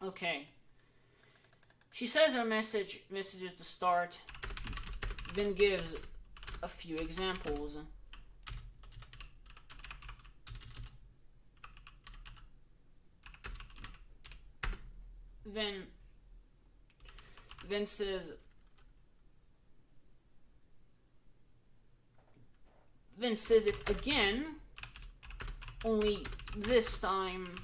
Okay. She says her message at the start, then gives a few examples. then says it again, only this time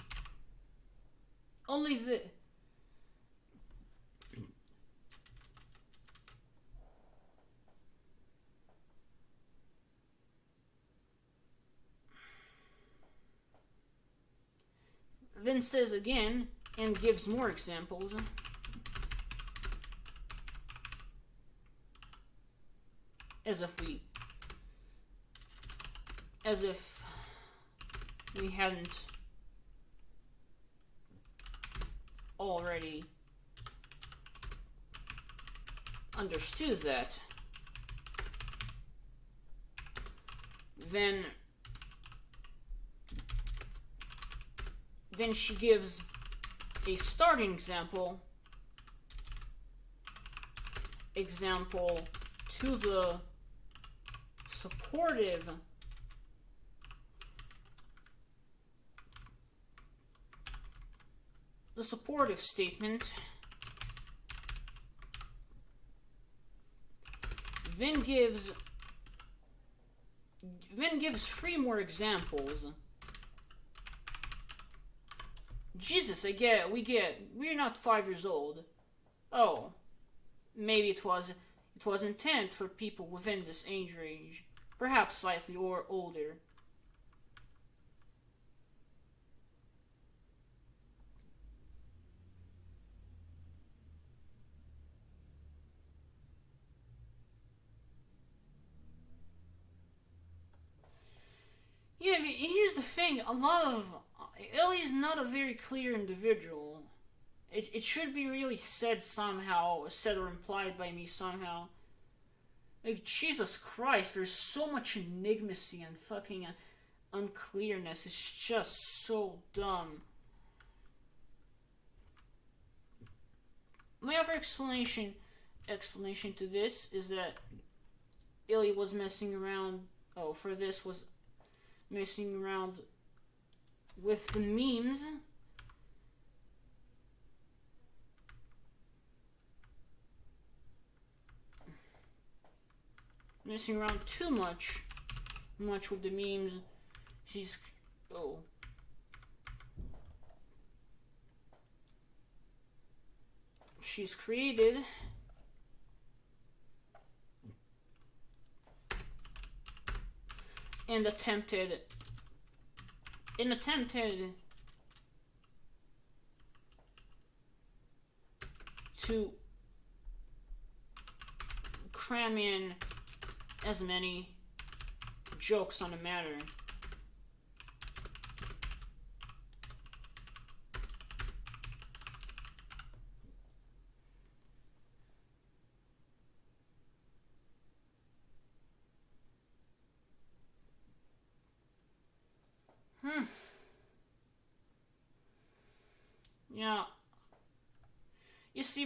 then says again and gives more examples. As if we hadn't already understood that. Then she gives a starting example to the supportive statement, then gives 3 more examples. Jesus, we're not 5 years old. Oh, maybe it was intent for people within this age range, perhaps slightly or older. Yeah, here's the thing, Ellie is not a very clear individual. It should be really said somehow, said or implied by me somehow. Like, Jesus Christ, there's so much enigmacy and fucking unclearness. It's just so dumb. My other explanation to this is that Illy was messing around. Was messing around with the memes. Messing around too much with the memes. She's created and attempted to cram in as many jokes on the matter. Yeah. You see,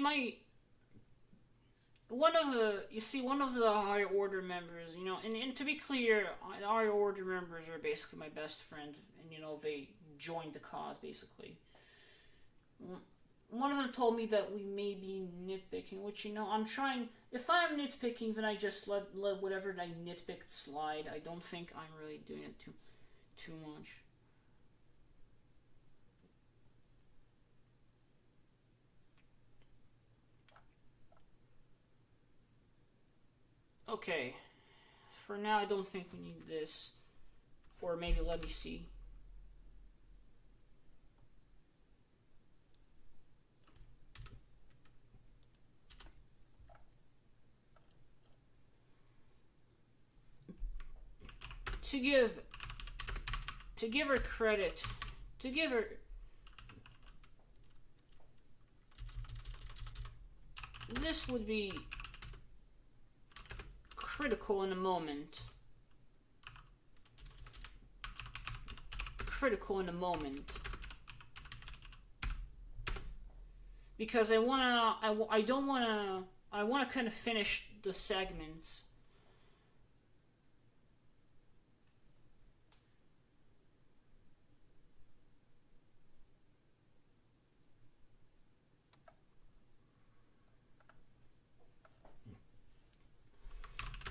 one of the higher order members, and to be clear, the higher order members are basically my best friends, and they joined the cause basically. One of them told me that we may be nitpicking, which I'm trying. If I'm nitpicking, then I just let whatever I nitpicked slide. I don't think I'm really doing it too much. Okay, for now I don't think we need this, or maybe let me see. To give her credit, this would be critical in a moment. Because I wanna kind of finish the segments.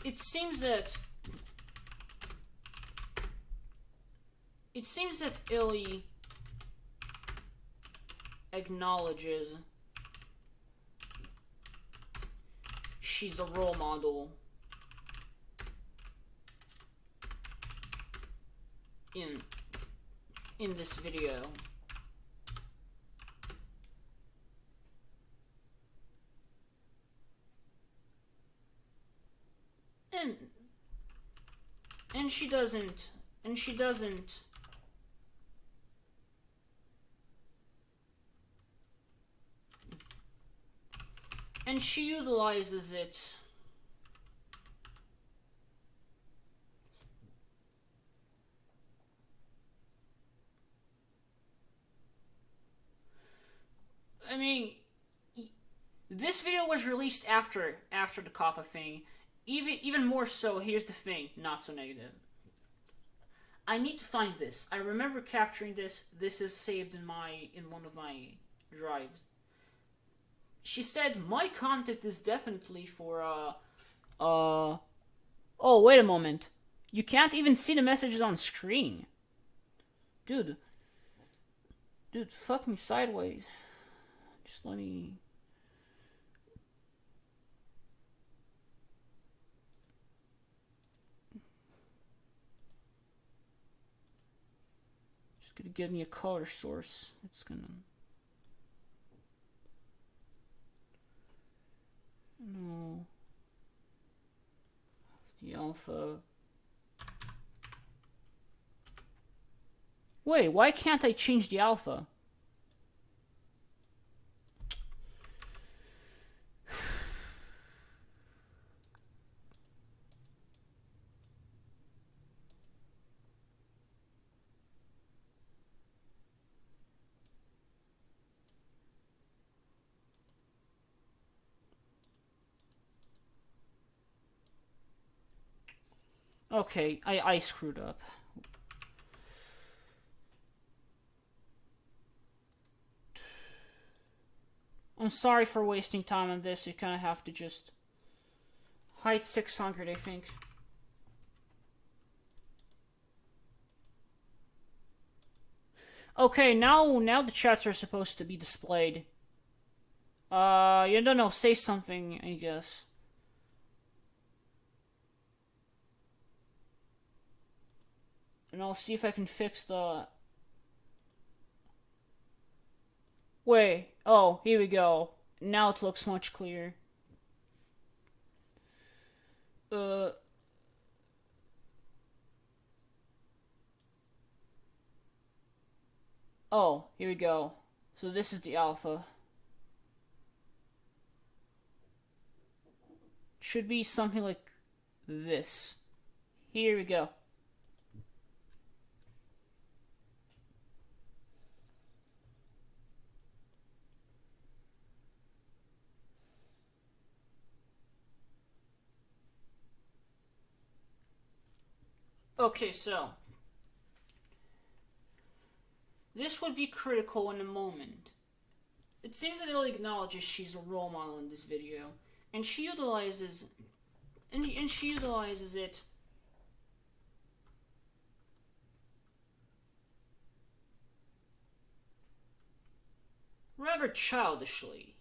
it seems that Illy acknowledges she's a role model in this video. And she doesn't and she utilizes it I mean, this video was released after the Kappa thing. Even more so, here's the thing, not so negative. I need to find this. I remember capturing this. This is saved in one of my drives. She said my contact is definitely for oh, wait a moment. You can't even see the messages on screen. Dude, fuck me sideways. Just let me... Just gonna give me a color source. It's gonna... No. The alpha... Wait, why can't I change the alpha? Okay, I screwed up. I'm sorry for wasting time on this. You kind of have to just... Height 600, I think. Okay, now the chats are supposed to be displayed. You don't know, say something, I guess. And I'll see if I can fix the... Wait. Oh, here we go. Now it looks much clearer. Oh, here we go. So this is the alpha. Should be something like this. Here we go. Okay, so this would be critical in a moment. It seems that Illy acknowledges she's a role model in this video, and she utilizes it rather childishly.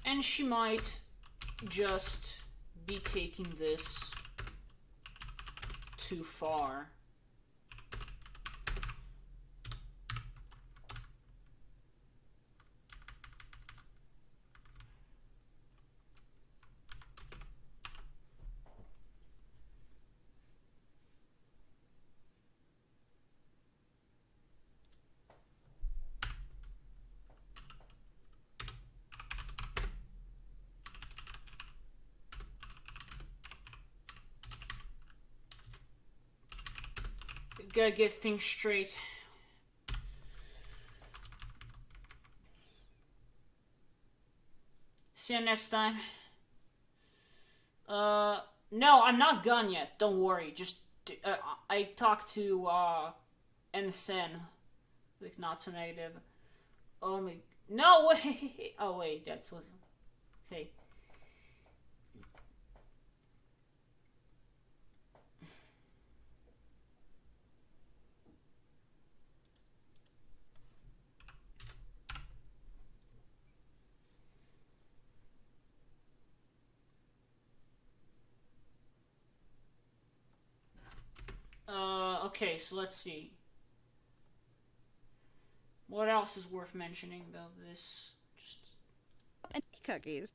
And she might just be taking this too far. gotta get things straight. See you next time. No, I'm not gone yet. Don't worry. Just, I talked to, NSN. Like, not so negative. Oh my, no, wait. Oh, wait, that's what, okay. Okay, so let's see. What else is worth mentioning about this? Just And cookies.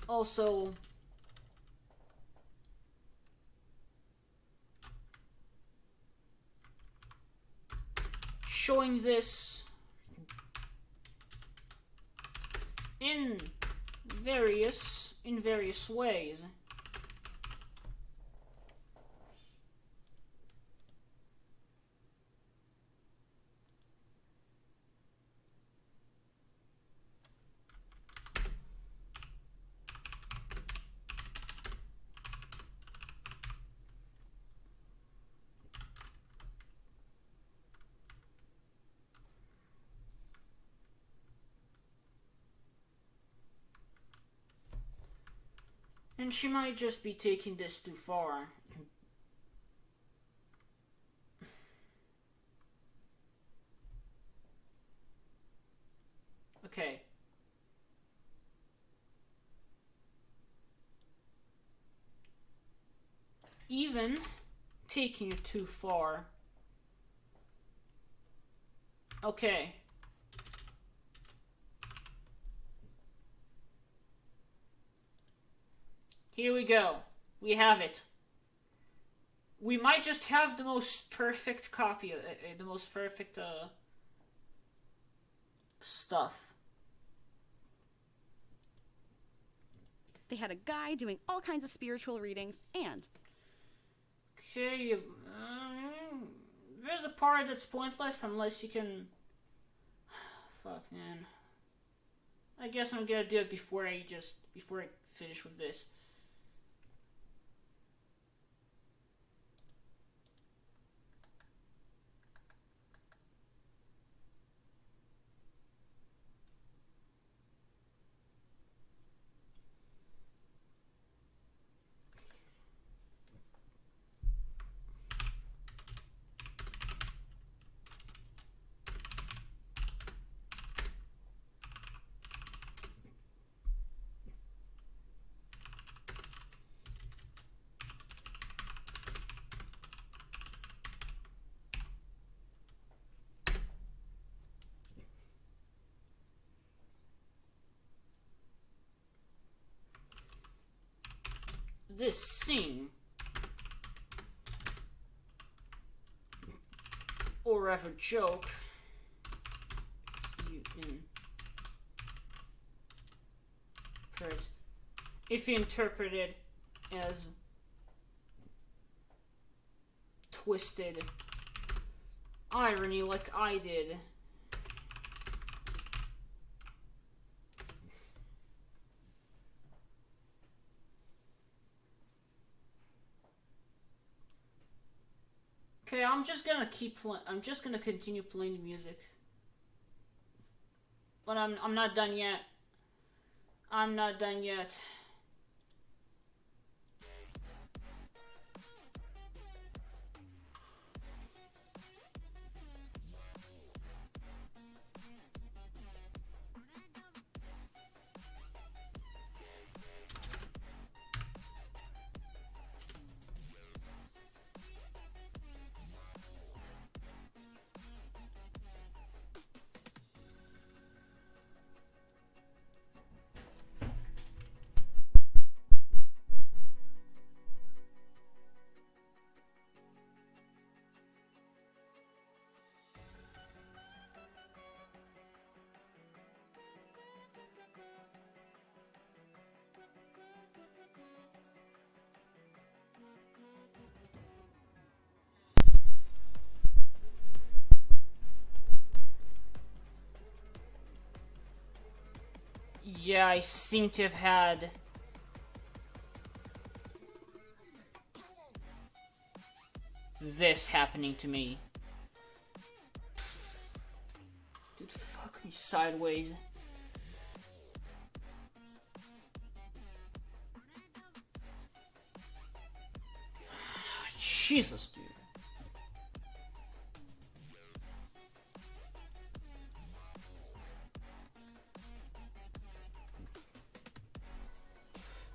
also showing this in various ways. And she might just be taking this too far. Okay. Even taking it too far. Okay. Here we go. We have it. We might just have the most perfect copy, the most perfect stuff. They had a guy doing all kinds of spiritual readings, and Okay, there's a part that's pointless unless you can... Fuck, man. I guess I'm gonna do it before I finish with this. This scene, or rather joke, if you interpret it as twisted irony like I did. Okay, I'm just gonna continue playing the music. But I'm not done yet. I'm not done yet. Yeah, I seem to have had this happening to me. Dude, fuck me sideways. Jesus, dude.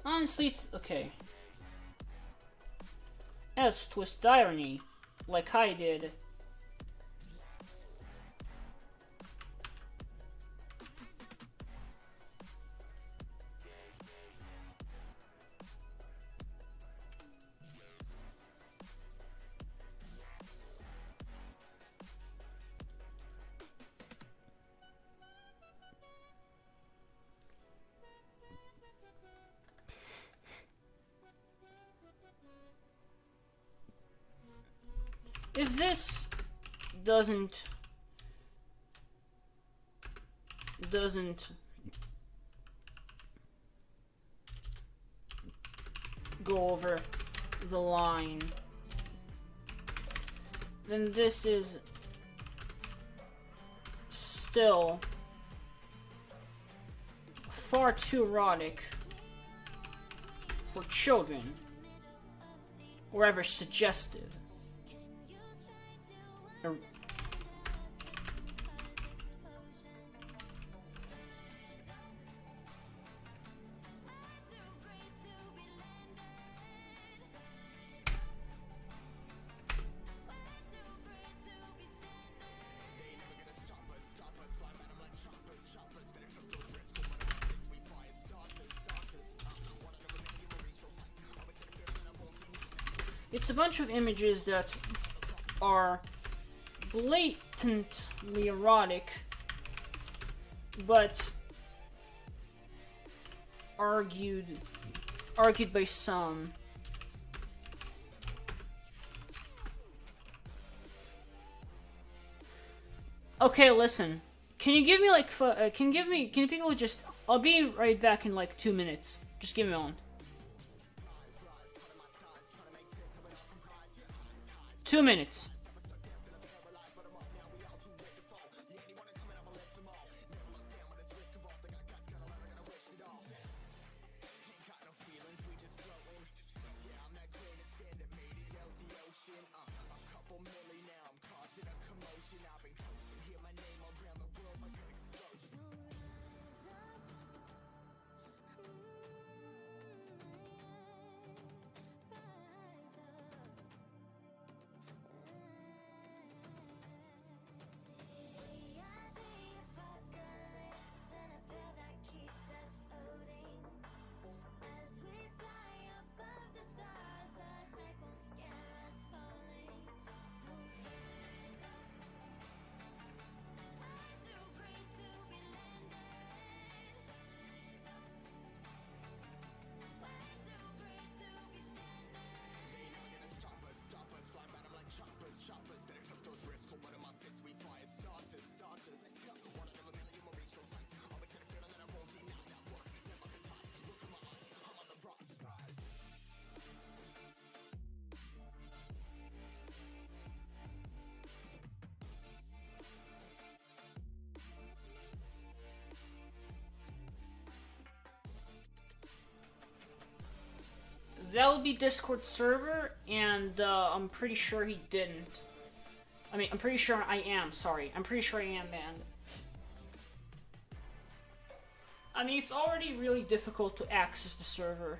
Honestly, it's okay. As twist irony, like I did. If this doesn't go over the line, then this is still far too erotic for children or ever suggestive. Or it's a bunch of images that are blatantly erotic, but argued by some. Okay, listen. Can you give me like can people just? I'll be right back in like 2 minutes. Just give me one. 2 minutes. That would be Discord server, and I'm pretty sure he didn't. I mean, I'm pretty sure I am, sorry. I'm pretty sure I am banned. I mean, it's already really difficult to access the server.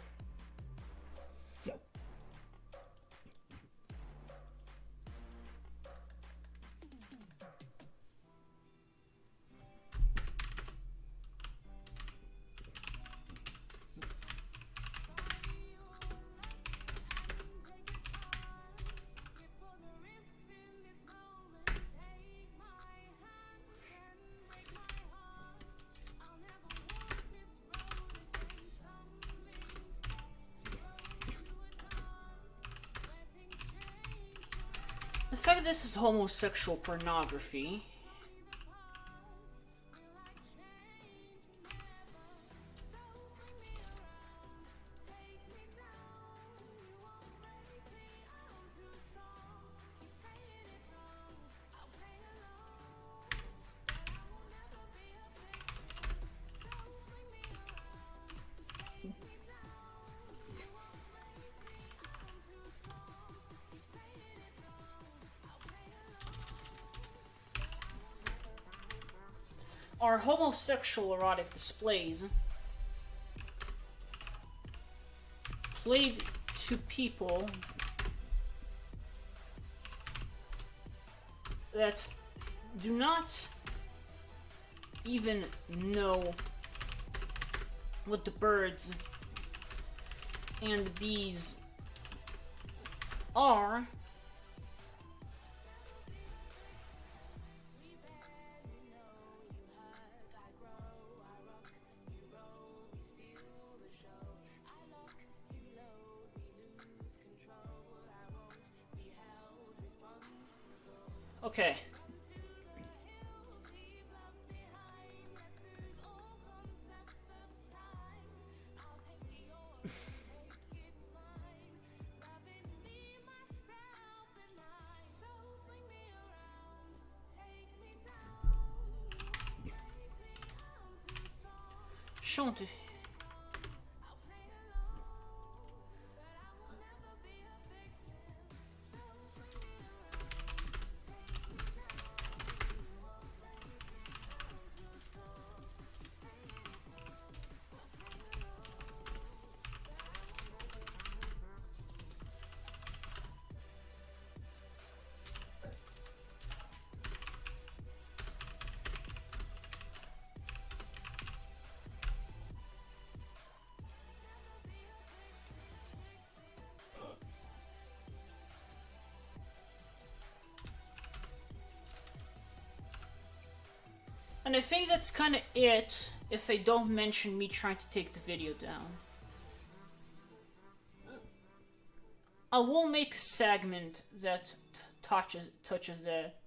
The fact that this is homosexual pornography. are homosexual erotic displays played to people that do not even know what the birds and the bees are. Okay. Chante. And I think that's kind of it if they don't mention me trying to take the video down. I will make a segment that touches that.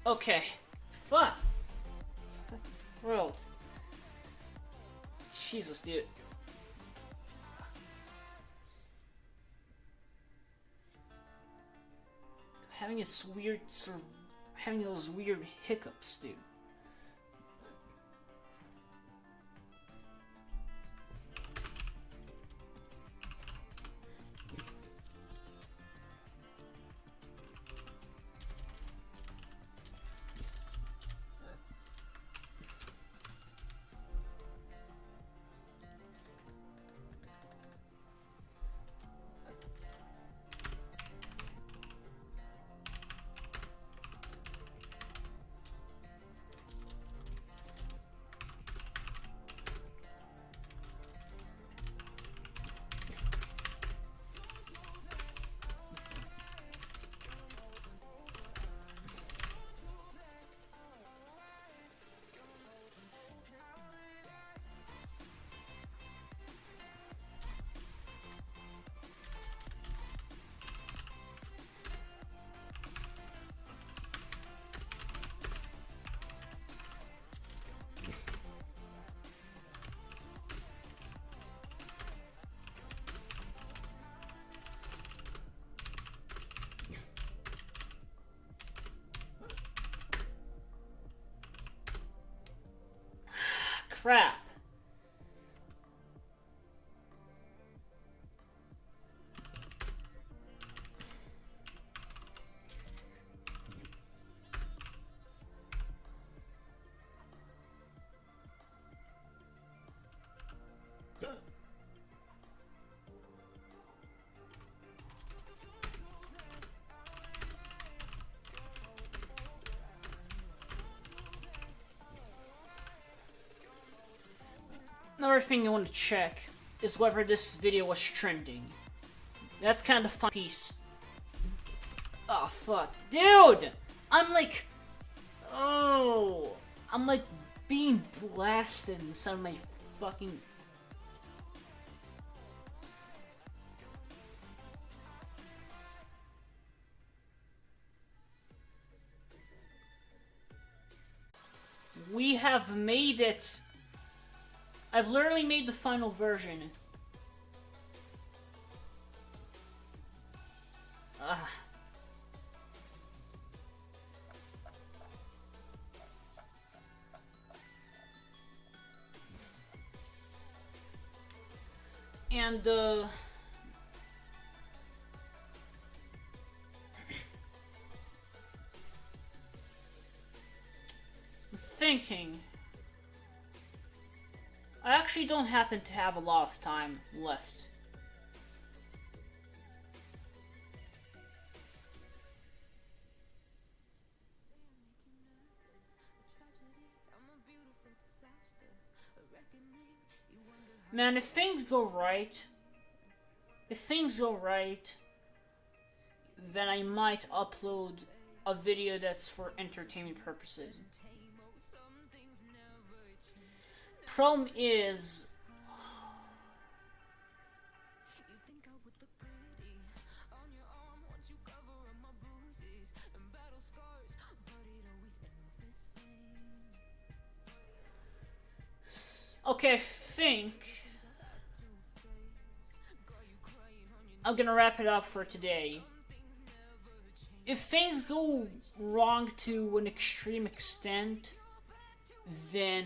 Okay. Fuck. World. Jesus, dude. Having this weird having those weird hiccups, dude. Crap. Another thing I want to check is whether this video was trending. That's kind of fun piece. Oh fuck, dude! I'm like being blasted inside my fucking... We have made it. I've literally made the final version. Ah. And, I'm thinking... I actually don't happen to have a lot of time left. Man, if things go right, then I might upload a video that's for entertainment purposes. Problem is, okay, I think I'm gonna wrap it up for today. If things go wrong to an extreme extent, then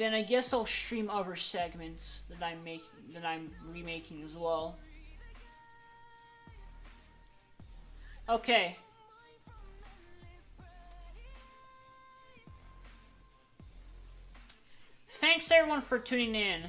I guess I'll stream other segments that I'm remaking as well. Okay. Thanks everyone for tuning in.